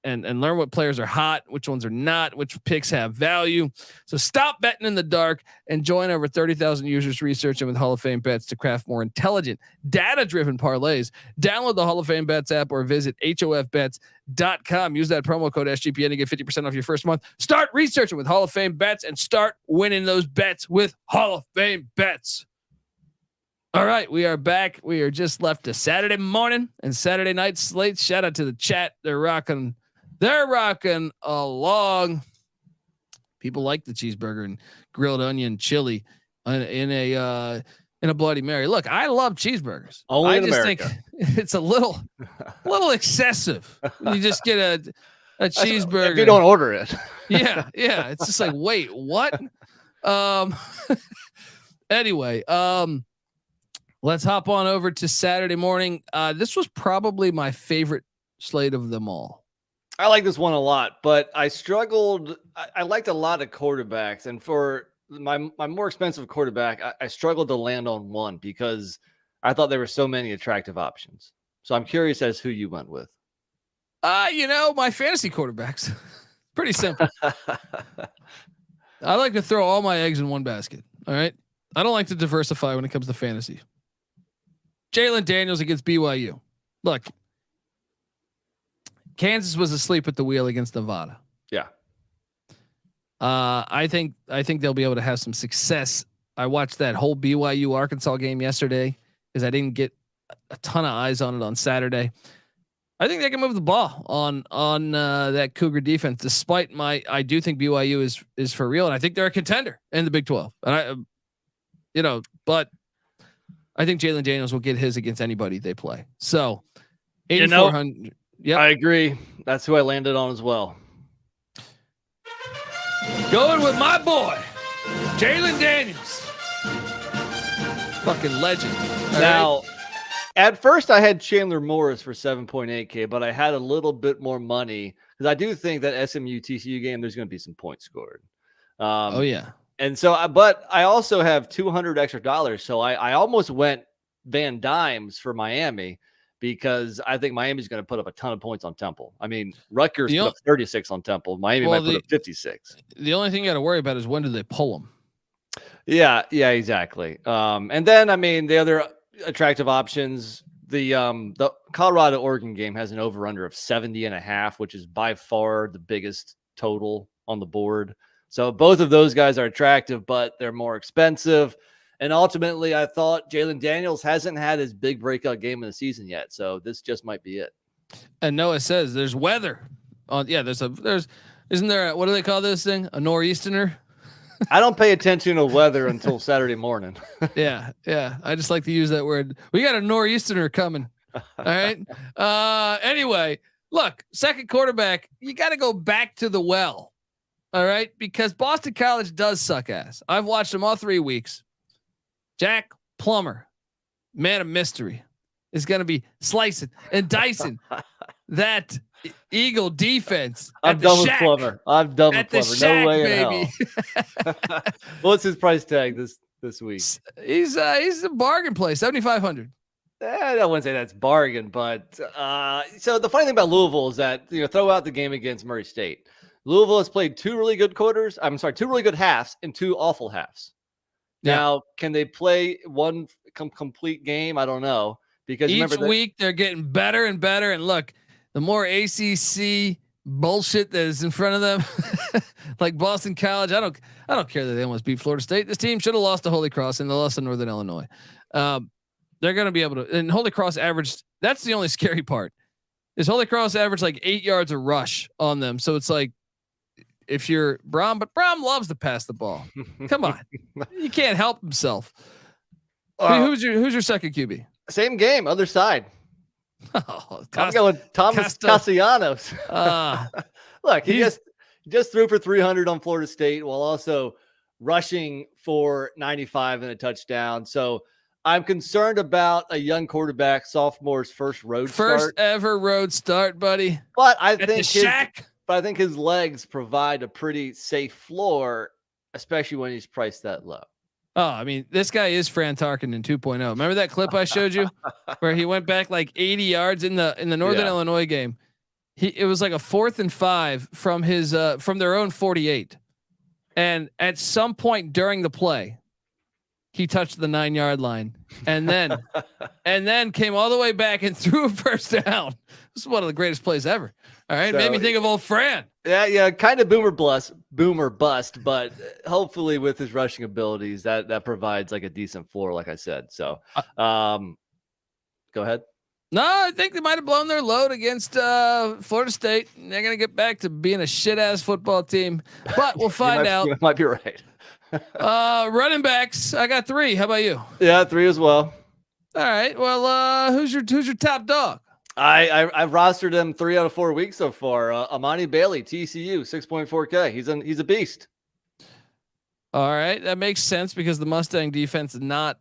and learn what players are hot, which ones are not, which picks have value. So stop betting in the dark and join over 30,000 users researching with Hall of Fame Bets to craft more intelligent, data-driven parlays. Download the Hall of Fame Bets app or visit hofbets.com. Use that promo code SGPN to get 50% off your first month. Start researching with Hall of Fame Bets and start winning those bets with Hall of Fame Bets. All right, we are back. We are just left to Saturday morning and Saturday night slates. Shout out to the chat. They're rocking along. People like the cheeseburger and grilled onion chili in a Bloody Mary. Look, I love cheeseburgers. Only I in just America. think it's a little excessive. You just get a cheeseburger. If you don't order it. Yeah. It's just like, wait, what? Anyway, let's hop on over to Saturday morning. This was probably my favorite slate of them all. I like this one a lot, but I struggled. I liked a lot of quarterbacks, and for my more expensive quarterback, I struggled to land on one because I thought there were so many attractive options. So I'm curious as who you went with. My fantasy quarterbacks. Pretty simple. I like to throw all my eggs in one basket. All right. I don't like to diversify when it comes to fantasy. Jalen Daniels against BYU. Look, Kansas was asleep at the wheel against Nevada. Yeah. I think they'll be able to have some success. I watched that whole BYU Arkansas game yesterday because I didn't get a ton of eyes on it on Saturday. I think they can move the ball on that Cougar defense, despite I do think BYU is for real. And I think they're a contender in the Big 12. And but I think Jalen Daniels will get his against anybody they play. So 8,400. Yeah, I agree. That's who I landed on as well. Going with my boy, Jalen Daniels. Fucking legend. Now, at first I had Chandler Morris for 7.8K, but I had a little bit more money because I do think that SMU TCU game, there's going to be some points scored. Oh yeah. And so, but I also have $200 extra. So I almost went Van Dimes for Miami because I think Miami's going to put up a ton of points on Temple. I mean, Rutgers put up 36 on Temple. Miami might put up 56. The only thing you got to worry about is when do they pull them? Yeah, exactly. And then I mean the other attractive options, the Colorado Oregon game has an over under of 70.5, which is by far the biggest total on the board. So both of those guys are attractive, but they're more expensive. And ultimately, I thought Jalen Daniels hasn't had his big breakout game of the season yet, so this just might be it. And Noah says there's weather. Isn't there what do they call this thing? A nor'easter? I don't pay attention to weather until Saturday morning. Yeah. I just like to use that word. We got a nor'easter coming. All right. Anyway, look, second quarterback, you got to go back to the well. All right, because Boston College does suck ass. I've watched them all 3 weeks. Jack Plummer, man of mystery, is going to be slicing and dicing that Eagle defense. I'm done with Plummer. I'm done with Plummer. Shack, no way baby. in hell. What's his price tag this week? He's a bargain play, 7,500. I wouldn't say that's bargain, but so the funny thing about Louisville is that throw out the game against Murray State. Louisville has played 2 really good quarters. 2 really good halves and 2 awful halves. Now, can they play one complete game? I don't know, because each week they're getting better and better. And look, the more ACC bullshit that is in front of them, like Boston College, I don't care that they almost beat Florida State. This team should have lost to Holy Cross, and they lost to Northern Illinois. They're going to be able to. And Holy Cross averaged. That's the only scary part. Is Holy Cross averaged like 8 yards a rush on them. So it's like, if you're Braum, but Braum loves to pass the ball. Come on, you can't help himself. Who's your second QB? Same game, other side. I'm going Thomas Castellanos. Look, he just threw for 300 on Florida State while also rushing for 95 and a touchdown. So I'm concerned about a young quarterback, sophomore's first ever road start, buddy. But I think his legs provide a pretty safe floor, especially when he's priced that low. Oh, I mean, this guy is Fran Tarkenton 2.0. Remember that clip I showed you where he went back like 80 yards in the Northern Illinois game? It was like a 4th and 5 from his from their own 48. And at some point during the play, he touched the 9-yard line and then came all the way back and threw a first down. This is one of the greatest plays ever. All right. So, made me think of old Fran. Yeah. Kind of boomer bust, but hopefully with his rushing abilities that provides like a decent floor, like I said. So, go ahead. No, I think they might've blown their load against Florida State. They're going to get back to being a shit ass football team, but we'll find out. You might be right. Running backs. I got 3. How about you? Yeah, 3 as well. All right. Well, who's your top dog? I've rostered him 3 out of 4 weeks so far. Amani Bailey, TCU, 6.4K. He's a beast. All right, that makes sense because the Mustang defense is not.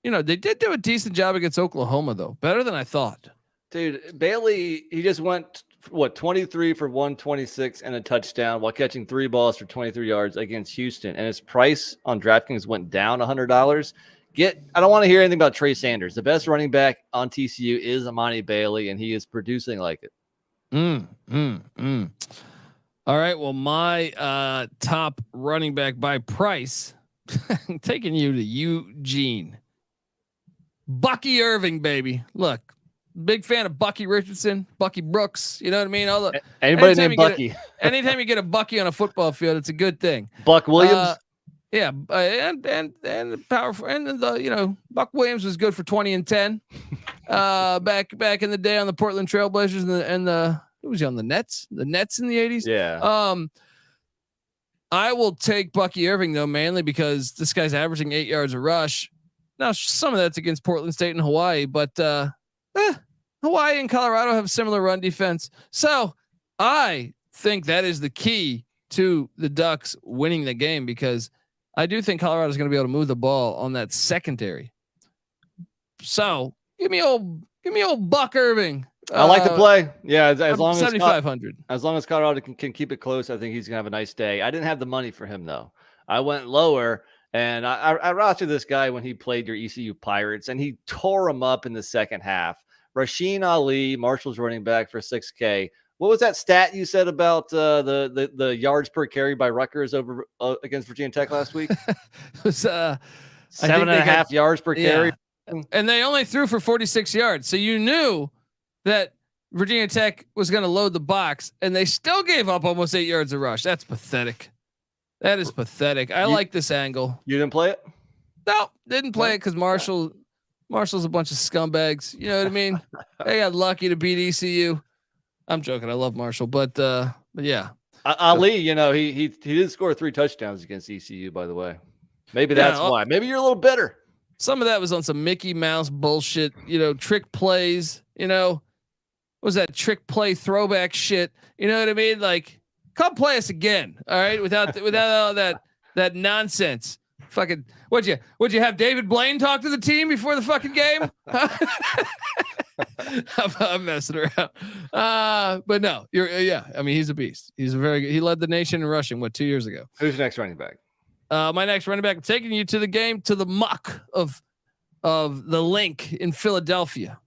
They did do a decent job against Oklahoma though, better than I thought. Dude, Bailey, he just went 23 for 126 and a touchdown while catching 3 balls for 23 yards against Houston, and his price on DraftKings went down $100. I don't want to hear anything about Trey Sanders. The best running back on TCU is Amani Bailey, and he is producing like it. All right. Well, my top running back by price, taking you to Eugene. Bucky Irving, baby. Look, big fan of Bucky Richardson, Bucky Brooks. You know what I mean? Anybody named Bucky. Anytime you get a Bucky on a football field, it's a good thing. Buck Williams. Yeah, and powerful, and Buck Williams was good for 20 and 10. Back in the day on the Portland Trailblazers and the who was he on the Nets? The Nets in the 80s. Yeah. I will take Bucky Irving though, mainly because this guy's averaging 8 yards a rush. Now some of that's against Portland State and Hawaii, but Hawaii and Colorado have similar run defense. So I think that is the key to the Ducks winning the game, because I do think Colorado is going to be able to move the ball on that secondary. So give me old Buck Irving. I like the play. Yeah, as long as 7,500. As long as Colorado can keep it close, I think he's gonna have a nice day. I didn't have the money for him though. I went lower, and I rostered this guy when he played your ECU Pirates, and he tore him up in the second half. Rasheen Ali, Marshall's running back for 6K, What was that stat you said about the yards per carry by Rutgers over against Virginia Tech last week? It was 7.5 yards per carry. And they only threw for 46 yards. So you knew that Virginia Tech was going to load the box, and they still gave up almost 8 yards of rush. That's pathetic. That is pathetic. I like this angle. You didn't play it? No, didn't play it because Marshall's a bunch of scumbags. You know what I mean? They got lucky to beat ECU. I'm joking. I love Marshall, but yeah. Ali, he did score 3 touchdowns against ECU, by the way. Maybe that's why. Maybe you're a little bitter. Some of that was on some Mickey Mouse bullshit, trick plays, what was that trick play throwback shit? You know what I mean? Like, come play us again. All right. Without all that nonsense. Fucking, would you have David Blaine talk to the team before the fucking game? I'm messing around. But no, I mean, he's a beast. He's he led the nation in rushing 2 years ago. Who's your next running back? My next running back, taking you to the game, to the muck of the link in Philadelphia.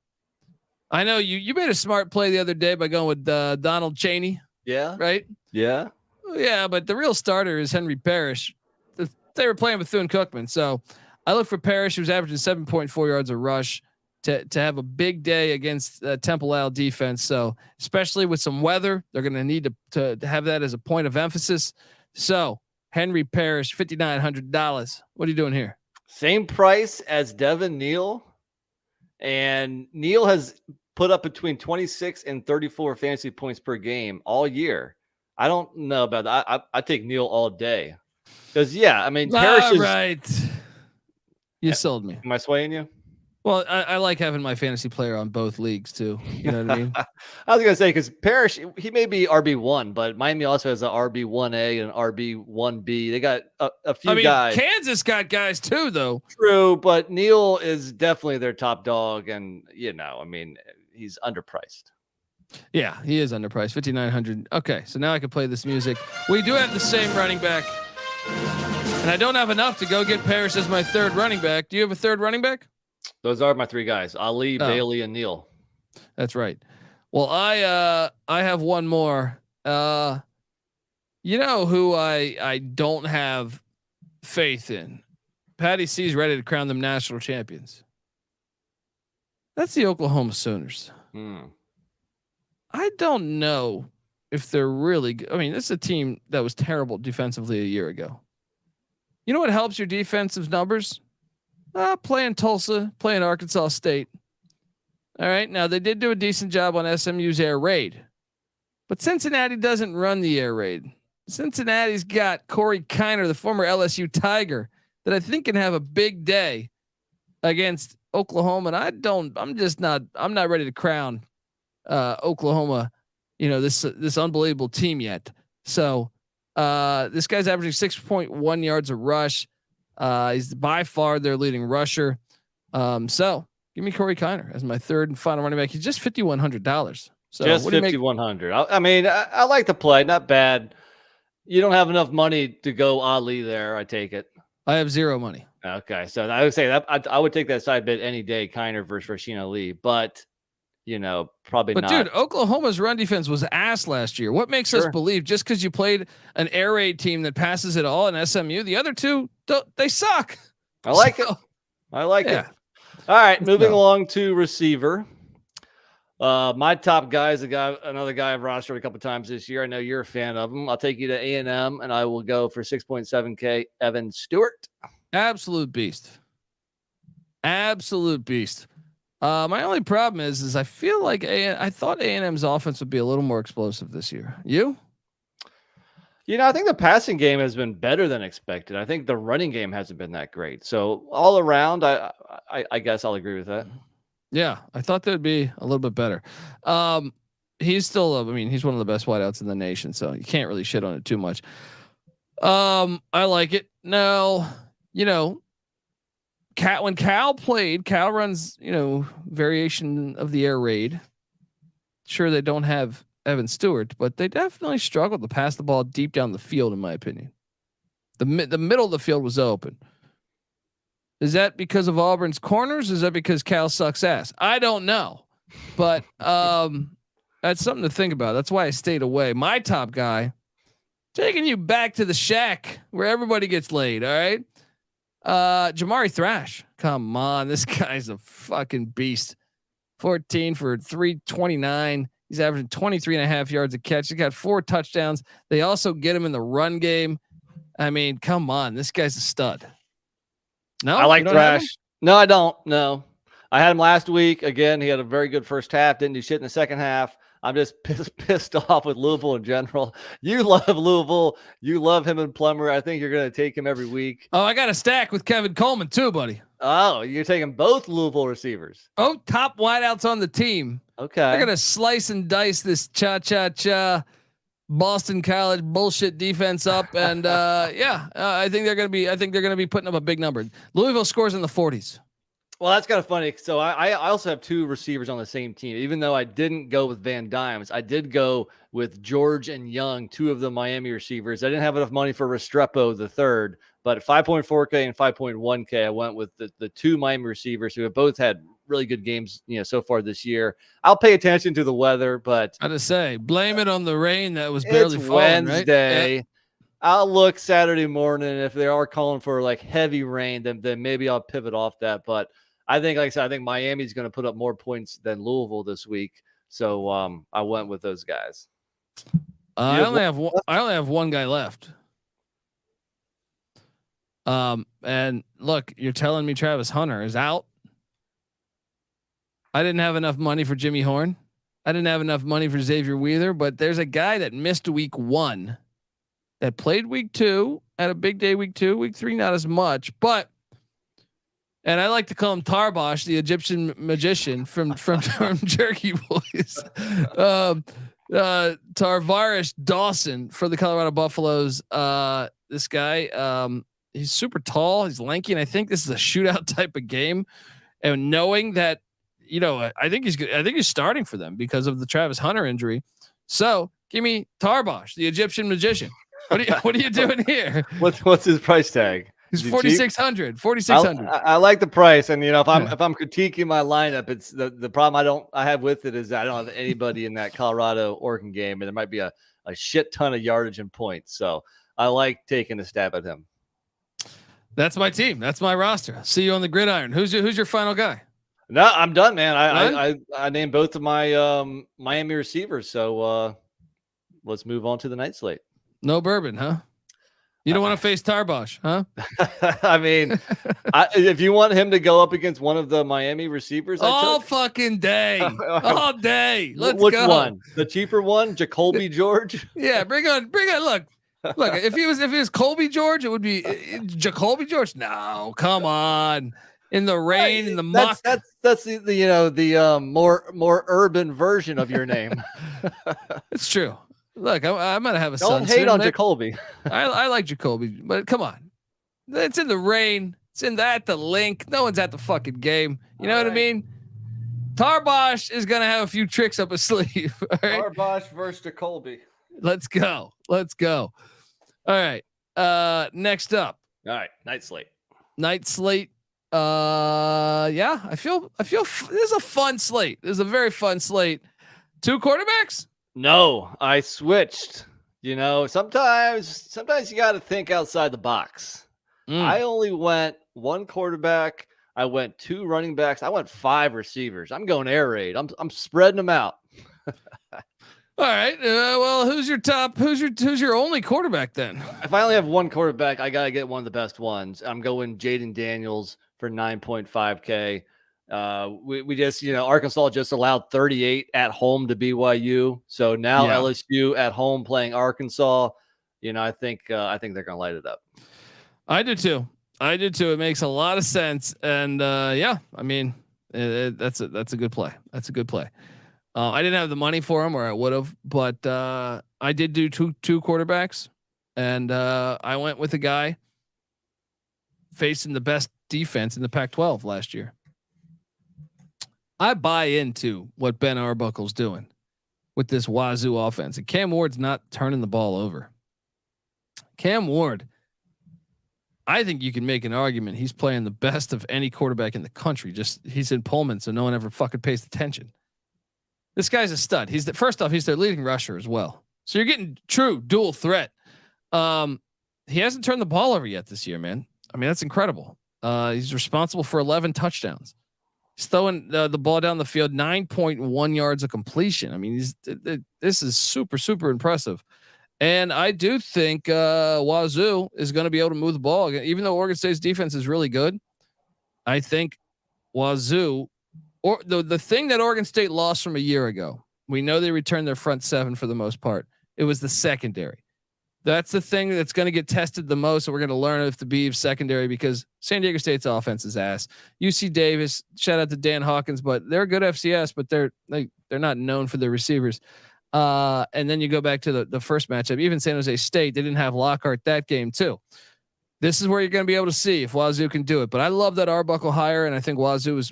I know you made a smart play the other day by going with Donald Chaney. Yeah. Right. Yeah. Yeah. But the real starter is Henry Parrish. They were playing Bethune-Cookman. So I look for Parrish, who's averaging 7.4 yards a rush, to have a big day against Temple Isle defense. So especially with some weather, they're going to need to have that as a point of emphasis. So Henry Parrish, $5,900. What are you doing here? Same price as Devin Neal. And Neal has put up between 26 and 34 fantasy points per game all year. I don't know about that. I take Neal all day. Because, Parrish is... right. You sold me. Am I swaying you? Well, I like having my fantasy player on both leagues too. You know what I mean? I was going to say, because Parrish, he may be RB1, but Miami also has an RB1A and RB1B. They got a few guys. Kansas got guys too, though. True, but Neal is definitely their top dog. And, he's underpriced. Yeah, he is underpriced. 5,900. Okay, so now I can play this music. We do have the same running back. And I don't have enough to go get Parrish as my third running back. Do you have a third running back? Those are my 3 guys: Ali, Bailey, and Neal. That's right. Well, I have one more. Who I don't have faith in. Patty C's ready to crown them national champions. That's the Oklahoma Sooners. I don't know if they're really good. I mean, this is a team that was terrible defensively a year ago. You know what helps your defensive numbers? Playing Tulsa, playing Arkansas State. All right. Now they did do a decent job on SMU's air raid, but Cincinnati doesn't run the air raid. Cincinnati's got Corey Kiner, the former LSU Tiger, that I think can have a big day against Oklahoma. And I'm not ready to crown Oklahoma, this unbelievable team yet. So this guy's averaging 6.1 yards a rush. He's by far their leading rusher. So give me Corey Kiner as my third and final running back. He's just $5,100. So just $5,100. I like the play. Not bad. You don't have enough money to go Ali there. I take it. I have zero money. Okay. So I would say that I would take that side bet any day, Kiner versus Rasheen Ali, but probably not. But dude, Oklahoma's run defense was ass last year. What makes us believe just because you played an air raid team that passes it all in SMU, the other two they suck. I like it. I like it. All right, moving along to receiver. My top guy is another guy I've rostered a couple times this year. I know you're a fan of him. I'll take you to A&M, and I will go for 6.7K. Evan Stewart, absolute beast. Absolute beast. My only problem is I feel like I thought A&M's offense would be a little more explosive this year. You? I think the passing game has been better than expected. I think the running game hasn't been that great. So all around, I guess I'll agree with that. Yeah, I thought that would be a little bit better. He's still, he's one of the best wideouts in the nation, so you can't really shit on it too much. I like it. Now, when Cal played, Cal runs, variation of the air raid. Sure, they don't have Evan Stewart, but they definitely struggled to pass the ball deep down the field, in my opinion. The middle of the field was open. Is that because of Auburn's corners? Is that because Cal sucks ass? I don't know, but That's something to think about. That's why I stayed away. My top guy, taking you back to the shack where everybody gets laid. All right. Jamari Thrash. Come on. This guy's a fucking beast. 14 for 329. He's averaging 23.5 yards a catch. He got 4 touchdowns. They also get him in the run game. I mean, come on. This guy's a stud. No, I like Thrash. No, I don't. No, I had him last week. Again, he had a very good first half. Didn't do shit in the second half. I'm just pissed off with Louisville in general. You love Louisville. You love him and Plummer. I think you're going to take him every week. Oh, I got a stack with Kevin Coleman too, buddy. Oh, you're taking both Louisville receivers. Oh, top wideouts on the team. Okay. I got to slice and dice this cha-cha-cha Boston College bullshit defense up. And I think they're going to be putting up a big number. Louisville scores in the 40s. Well, that's kind of funny. So I also have 2 receivers on the same team. Even though I didn't go with Van Dimes, I did go with George and Young, 2 of the Miami receivers. I didn't have enough money for Restrepo the third, but at 5.4K and 5.1K, I went with the 2 Miami receivers who have both had really good games, so far this year. I'll pay attention to the weather, but I just say blame it on the rain that was barely falling. Wednesday. Right? I'll look Saturday morning. If they are calling for like heavy rain, then maybe I'll pivot off that. But I think, like I said, I think Miami's going to put up more points than Louisville this week. So I went with those guys. I only have one guy left. And look, you're telling me Travis Hunter is out. I didn't have enough money for Jimmy Horn. I didn't have enough money for Xavier Wheeler, but there's a guy that missed week 1 that played week 2, had a big day week 2, week 3, not as much, and I like to call him Tarbosh, the Egyptian magician from Jerky Boys. Tarvarish Dawson for the Colorado Buffaloes. This guy, he's super tall, he's lanky, and I think this is a shootout type of game. And knowing that, I think he's starting for them because of the Travis Hunter injury. So give me Tarbosh, the Egyptian magician. What are you doing here? What's his price tag? He's 4,600. 4,600. I like the price, and if I'm critiquing my lineup, it's the problem I have with it is I don't have anybody in that Colorado Oregon game, and there might be a shit ton of yardage and points. So I like taking a stab at him. That's my team. That's my roster. See you on the gridiron. Who's your final guy? No, I'm done, man. I named both of my Miami receivers. So let's move on to the night slate. No bourbon, huh? You don't want to face Tarbosh, huh? I mean, if you want him to go up against one of the Miami receivers, all fucking day, all day. Let's Which go. Which one? The cheaper one, Jacoby George? Yeah, bring on. Look. If he was Colby George, it would be Jacoby George. No, come on. In the rain, in the muck. That's the more urban version of your name. It's true. Look, I'm gonna have a Don't hate on Jacoby. I like Jacoby, but come on, it's in the rain. It's at the link. No one's at the fucking game. You know what I mean? Tarbosh is gonna have a few tricks up his sleeve. All right? Tarbosh versus Jacoby. Let's go. All right. Next up. All right, night slate. Yeah, I feel this is a fun slate. This is a very fun slate. 2 quarterbacks? No, I switched. Sometimes you got to think outside the box. I only went 1 quarterback. I went 2 running backs. I went 5 receivers. I'm going air raid. I'm spreading them out. All right. Well, who's your only quarterback then? If I only have 1 quarterback, I got to get one of the best ones. I'm going Jaden Daniels for 9.5K. We just, Arkansas just allowed 38 at home to BYU. So now LSU at home playing Arkansas. I think they're going to light it up. I do too. It makes a lot of sense. And I mean, that's a good play. That's a good play. I didn't have the money for him, or I would have, but I did do two quarterbacks, and I went with a guy facing the best defense in the Pac-12 last year. I buy into what Ben Arbuckle's doing with this Wazoo offense, and Cam Ward's not turning the ball over. Cam Ward, I think you can make an argument he's playing the best of any quarterback in the country. Just he's in Pullman, so no one ever fucking pays attention. This guy's a stud. First off, he's their leading rusher as well. So you're getting true dual threat. He hasn't turned the ball over yet this year, man. I mean, that's incredible. He's responsible for 11 touchdowns. He's throwing the ball down the field, 9.1 yards of completion. I mean, this is super, super impressive. And I do think Wazoo is going to be able to move the ball again, even though Oregon State's defense is really good. I think Wazoo, or the thing that Oregon State lost from a year ago, we know they returned their front seven for the most part. It was the secondary. That's the thing that's going to get tested the most. And we're going to learn if the Beavs secondary, because San Diego State's offense is ass. UC Davis, shout out to Dan Hawkins, but they're a good FCS, but they're not known for their receivers. And then you go back to the first matchup, even San Jose State, they didn't have Lockhart that game too. This is where you're going to be able to see if Wazoo can do it. But I love that Arbuckle hire, and I think Wazoo is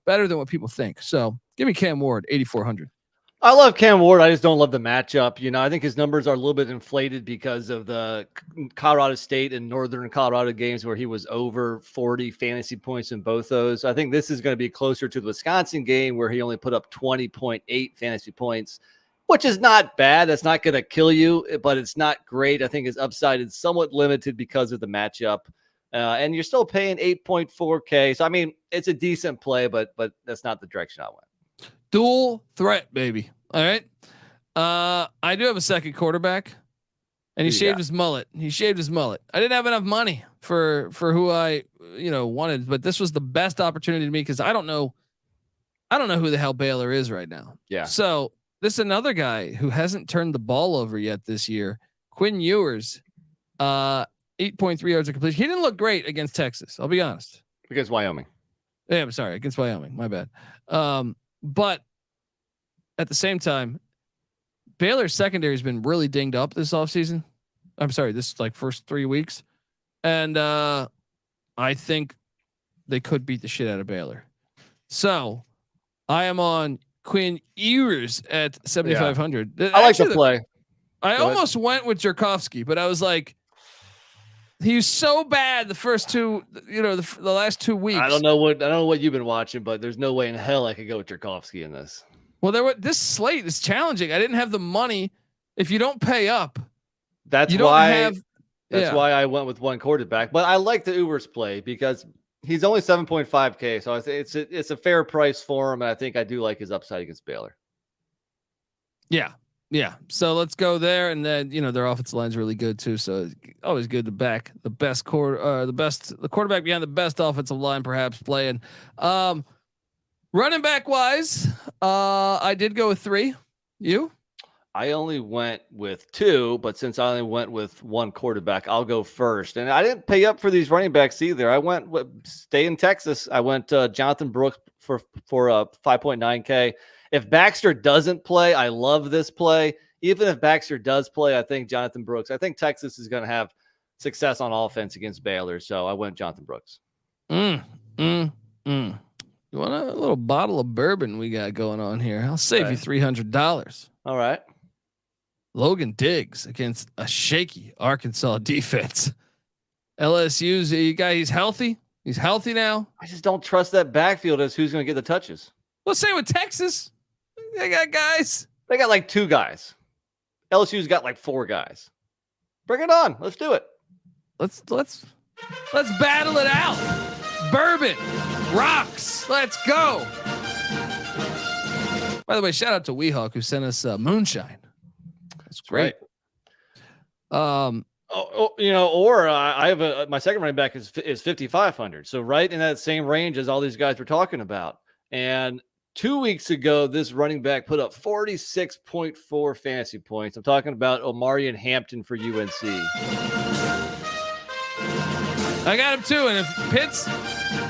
better than what people think. So give me Cam Ward, 8,400. I love Cam Ward. I just don't love the matchup. You know, I think his numbers are a little bit inflated because of the Colorado State and Northern Colorado games where he was over 40 fantasy points in both those. I think this is going to be closer to the Wisconsin game where he only put up 20.8 fantasy points, which is not bad. That's not going to kill you, but it's not great. I think his upside is somewhat limited because of the matchup. And you're still paying 8.4K. So, I mean, it's a decent play, but that's not the direction I went. Dual threat, baby. All right. I do have a second quarterback, and he shaved his mullet. He shaved his mullet. I didn't have enough money for who I wanted, but this was the best opportunity to me because I don't know who the hell Baylor is right now. Yeah. So this is another guy who hasn't turned the ball over yet this year. Quinn Ewers, 8.3 yards of completion. He didn't look great against Texas. I'll be honest. Against Wyoming. Yeah, I'm sorry, against Wyoming. My bad. But at the same time, Baylor's secondary has been really dinged up this offseason. I'm sorry, this like first 3 weeks. And I think they could beat the shit out of Baylor. So I am on Quinn Ewers at 7,500. Yeah. I like the play. I almost went with Jerkovsky, but I was like, he's so bad the first two, the last 2 weeks. I don't know what you've been watching, but there's no way in hell I could go with Jerkovsky in this. Well, this slate is challenging. I didn't have the money. If you don't pay up, that's why I went with one quarterback. But I like the Ewers play because he's only 7.5K, so I think it's a fair price for him, and I think I do like his upside against Baylor. Yeah. So let's go there, and then their offensive line's really good too. So it's always good to back the best the quarterback behind the best offensive line, perhaps playing. Running back wise, I did go with 3. You? I only went with 2, but since I only went with one quarterback, I'll go first. And I didn't pay up for these running backs either. I went stay in Texas. I went Jonathan Brooks for 5.9K. If Baxter doesn't play, I love this play. Even if Baxter does play, I think Jonathan Brooks. I think Texas is going to have success on offense against Baylor, so I went Jonathan Brooks. You want a little bottle of bourbon we got going on here? I'll save you $300. All right. Logan Diggs against a shaky Arkansas defense. LSU's he's healthy. He's healthy now. I just don't trust that backfield as who's going to get the touches. Well, same with Texas. They got guys. They got like 2 guys. LSU's got like 4 guys. Bring it on. Let's do it. Let's battle it out. Bourbon rocks. Let's go. By the way, shout out to Weehawk who sent us moonshine. That's great. Right. I have my second running back is 5,500. So right in that same range as all these guys we're talking about. And 2 weeks ago, this running back put up 46.4 fantasy points. I'm talking about Omarion Hampton for UNC. I got him too. And if Pitt's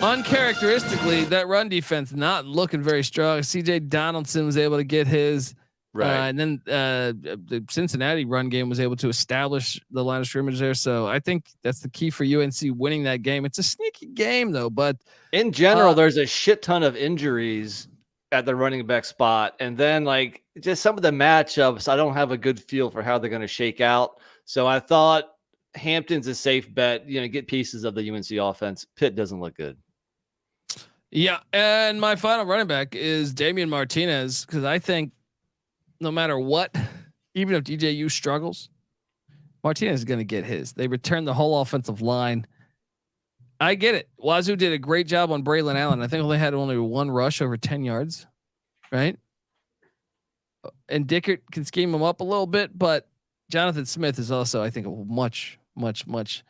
uncharacteristically, that run defense not looking very strong. CJ Donaldson was able to get his. Right. And then the Cincinnati run game was able to establish the line of scrimmage there. So I think that's the key for UNC winning that game. It's a sneaky game though, but in general, there's a shit ton of injuries at the running back spot. And then like just some of the matchups, I don't have a good feel for how they're going to shake out. So I thought Hampton's a safe bet, get pieces of the UNC offense. Pitt doesn't look good. Yeah, and my final running back is Damian Martinez because I think no matter what, even if DJU struggles, Martinez is going to get his. They returned the whole offensive line. I get it. Wazoo did a great job on Braylon Allen. I think they had only one rush over 10 yards, right? And Dickert can scheme him up a little bit, but Jonathan Smith is also, I think, a much, much, much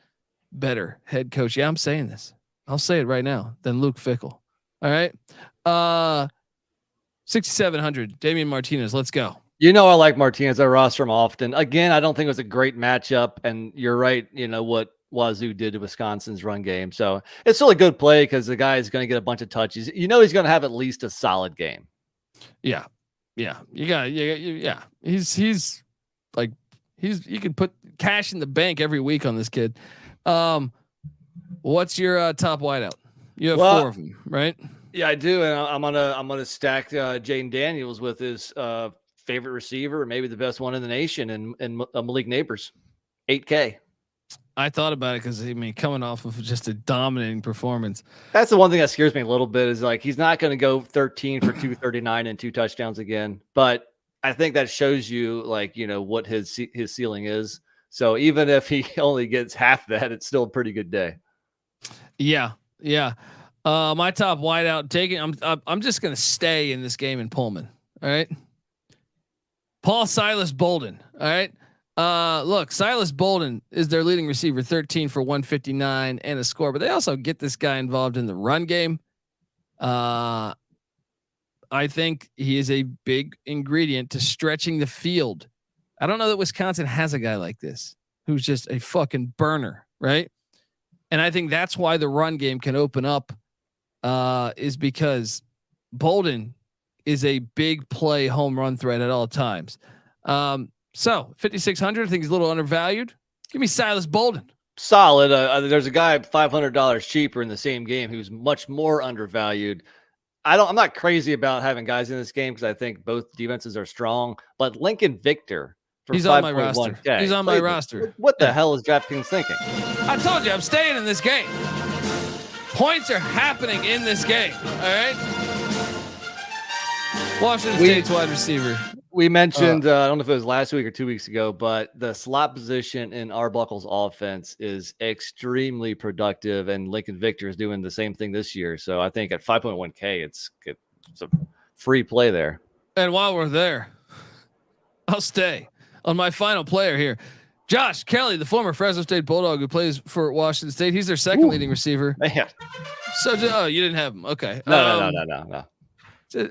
better head coach. Yeah, I'm saying this. I'll say it right now. Than Luke Fickell. All right. 6,700. Damian Martinez. Let's go. You know, I like Martinez. I roster him often. Again, I don't think it was a great matchup. And you're right. You know what Wazoo did to Wisconsin's run game. So it's still a good play because the guy is going to get a bunch of touches. You know, he's going to have at least a solid game. Yeah. Yeah. You got, yeah. He's like, you can put cash in the bank every week on this kid. What's your top wideout? You have 4 of them, right? Yeah, I do. And I'm gonna stack Jaden Daniels with his favorite receiver, maybe the best one in the nation, and Malik Neighbors, 8K. I thought about it because coming off of just a dominating performance. That's the one thing that scares me a little bit is like he's not going to go 13 for 239 and 2 touchdowns again. But I think that shows you like what his ceiling is. So even if he only gets half that, it's still a pretty good day. Yeah. My top wideout I'm just gonna stay in this game in Pullman. All right. Paul Silas Bolden. All right. Look, Silas Bolden is their leading receiver, 13 for 159 and a score, but they also get this guy involved in the run game. I think he is a big ingredient to stretching the field. I don't know that Wisconsin has a guy like this who's just a fucking burner, right? And I think that's why the run game can open up, is because Bolden is a big play home run threat at all times. So 5,600, I think he's a little undervalued. Give me Silas Bolden. Solid. There's a guy $500 cheaper in the same game who's much more undervalued. I'm not crazy about having guys in this game because I think both defenses are strong. But Lincoln Victor, he's on my roster. He's on my roster. What the hell is DraftKings thinking? I told you I'm staying in this game. Points are happening in this game. All right. Washington State's wide receiver. We mentioned, I don't know if it was last week or 2 weeks ago, but the slot position in Arbuckle's offense is extremely productive, and Lincoln Victor is doing the same thing this year. So I think at 5.1K, it's a free play there. And while we're there, I'll stay on my final player here. Josh Kelly, the former Fresno State Bulldog who plays for Washington State. He's their second leading receiver. Man. So, you didn't have him. Okay. No.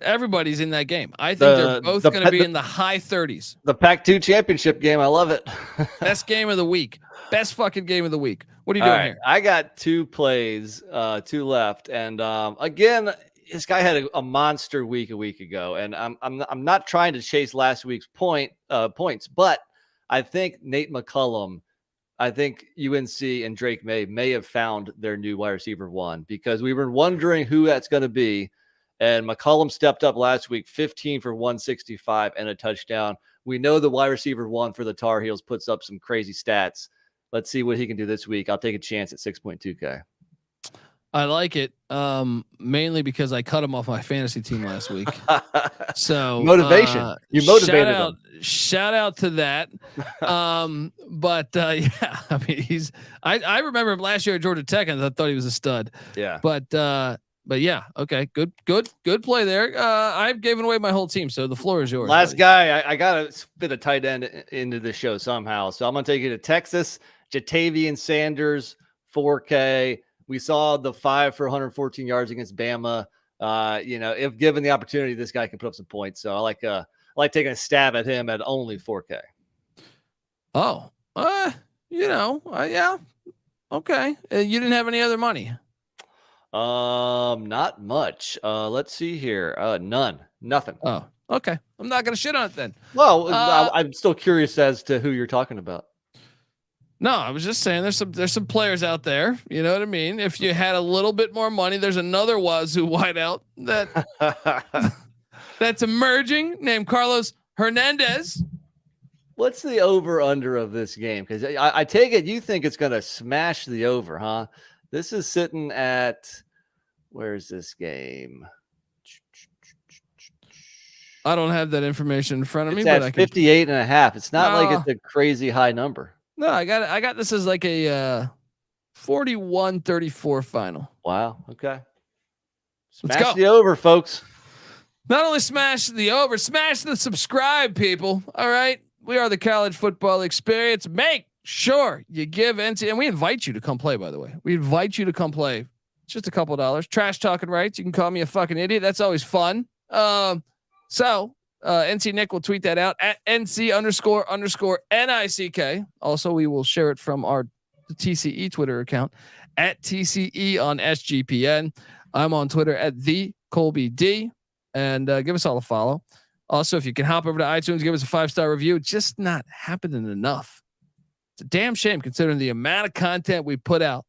Everybody's in that game. I think they're both going to be in the high 30s. The Pac-2 championship game. I love it. Best game of the week. Best fucking game of the week. What are you doing here? I got 2 plays, 2 left. And again, this guy had a monster week a week ago. And I'm not trying to chase last week's points, but I think Nate McCullum, I think UNC and Drake may have found their new wide receiver 1 because we were wondering who that's going to be. And McCullum stepped up last week, 15 for 165 and a touchdown. We know the wide receiver 1 for the Tar Heels puts up some crazy stats. Let's see what he can do this week. I'll take a chance at 6.2K. I like it, mainly because I cut him off my fantasy team last week. So motivation. You motivated him. Shout out to that. But yeah, I mean, I remember him last year at Georgia Tech, and I thought he was a stud. Yeah. But yeah, okay, good play there. I've given away my whole team, so the floor is yours. Last buddy. guy, I got to fit a tight end into the show somehow. So I'm going to take you to Texas. Jatavian Sanders, 4K. We saw the 5 for 114 yards against Bama. If given the opportunity, this guy can put up some points. So I like taking a stab at him at only 4K. Oh, yeah, okay. You didn't have any other money. Not much. Let's see here. Nothing. Oh, okay. I'm not gonna shit on it then. Well, I'm still curious as to who you're talking about. No, I was just saying there's some players out there. You know what I mean? If you had a little bit more money, there's another Wazoo wideout that's emerging named Carlos Hernandez. What's the over under of this game? Because I take it you think it's gonna smash the over, huh? This is sitting at Where's this game? I don't have that information in front of me, It's but at I can. 58.5. It's not like No. it's a crazy high number. No, I got this as like a 41-34 final. Wow. Okay. Let's Smash go. the over, folks. Not only smash the over, smash the subscribe, people. All right. We are the College Football Experience. Make sure you give NC, and we invite you to come play, by the way. We invite you to come play. It's just a couple of dollars. Trash talking rights. You can call me a fucking idiot. That's always fun. So NC Nick will tweet that out at NC__NICK. Also, we will share it from our TCE Twitter account at TCE on SGPN. I'm on Twitter at the Colby D, and give us all a follow. Also, if you can hop over to iTunes, give us a 5-star review. It's just not happening enough. It's a damn shame considering the amount of content we put out.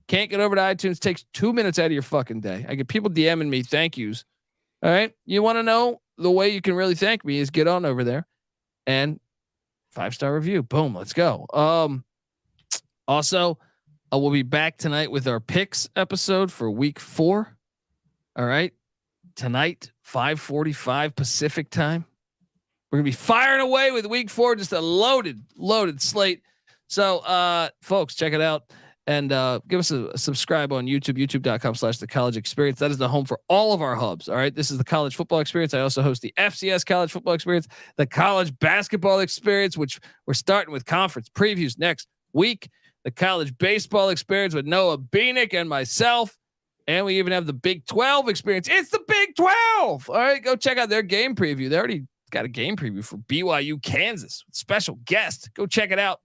Can't get over to iTunes. Takes 2 minutes out of your fucking day. I get people DMing me thank yous. All right. You want to know the way you can really thank me is get on over there and 5-star review. Boom. Let's go. Also, we'll be back tonight with our picks episode for week 4. All right. Tonight, 5:45 Pacific time. We're gonna be firing away with week 4, just a loaded slate. So, folks, check it out and give us a subscribe on YouTube, youtube.com/the college experience. That is the home for all of our hubs. All right. This is the College Football Experience. I also host the FCS College Football Experience, the College Basketball Experience, which we're starting with conference previews next week, the College Baseball Experience with Noah Beanick and myself. And we even have the Big 12 experience. It's the Big 12. All right, go check out their game preview. They already got a game preview for BYU, Kansas, with special guest. Go check it out.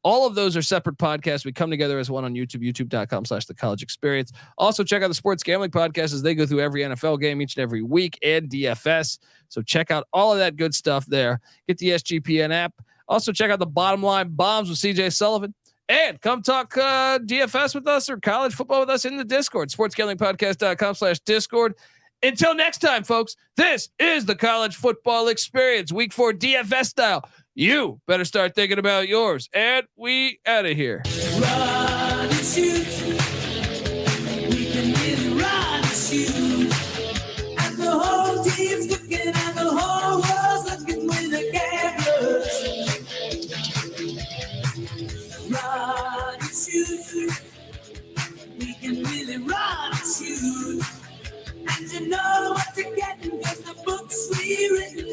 All of those are separate podcasts. We come together as one on YouTube, youtube.com/the college experience. Also check out the Sports Gambling Podcast as they go through every NFL game each and every week and DFS. So check out all of that good stuff there. Get the SGPN app. Also check out the Bottom Line Bombs with CJ Sullivan. And come talk DFS with us or college football with us in the Discord, sportsgamblingpodcast.com/Discord. Until next time, folks, this is the College Football Experience, week 4 DFS style. You better start thinking about yours. And we out of here. Run and shoot. We can really run and shoot. And the whole team's looking and the whole world's looking with the cameras. Run and shoot. We can really run and shoot. And you know what you're getting, 'cause the books we written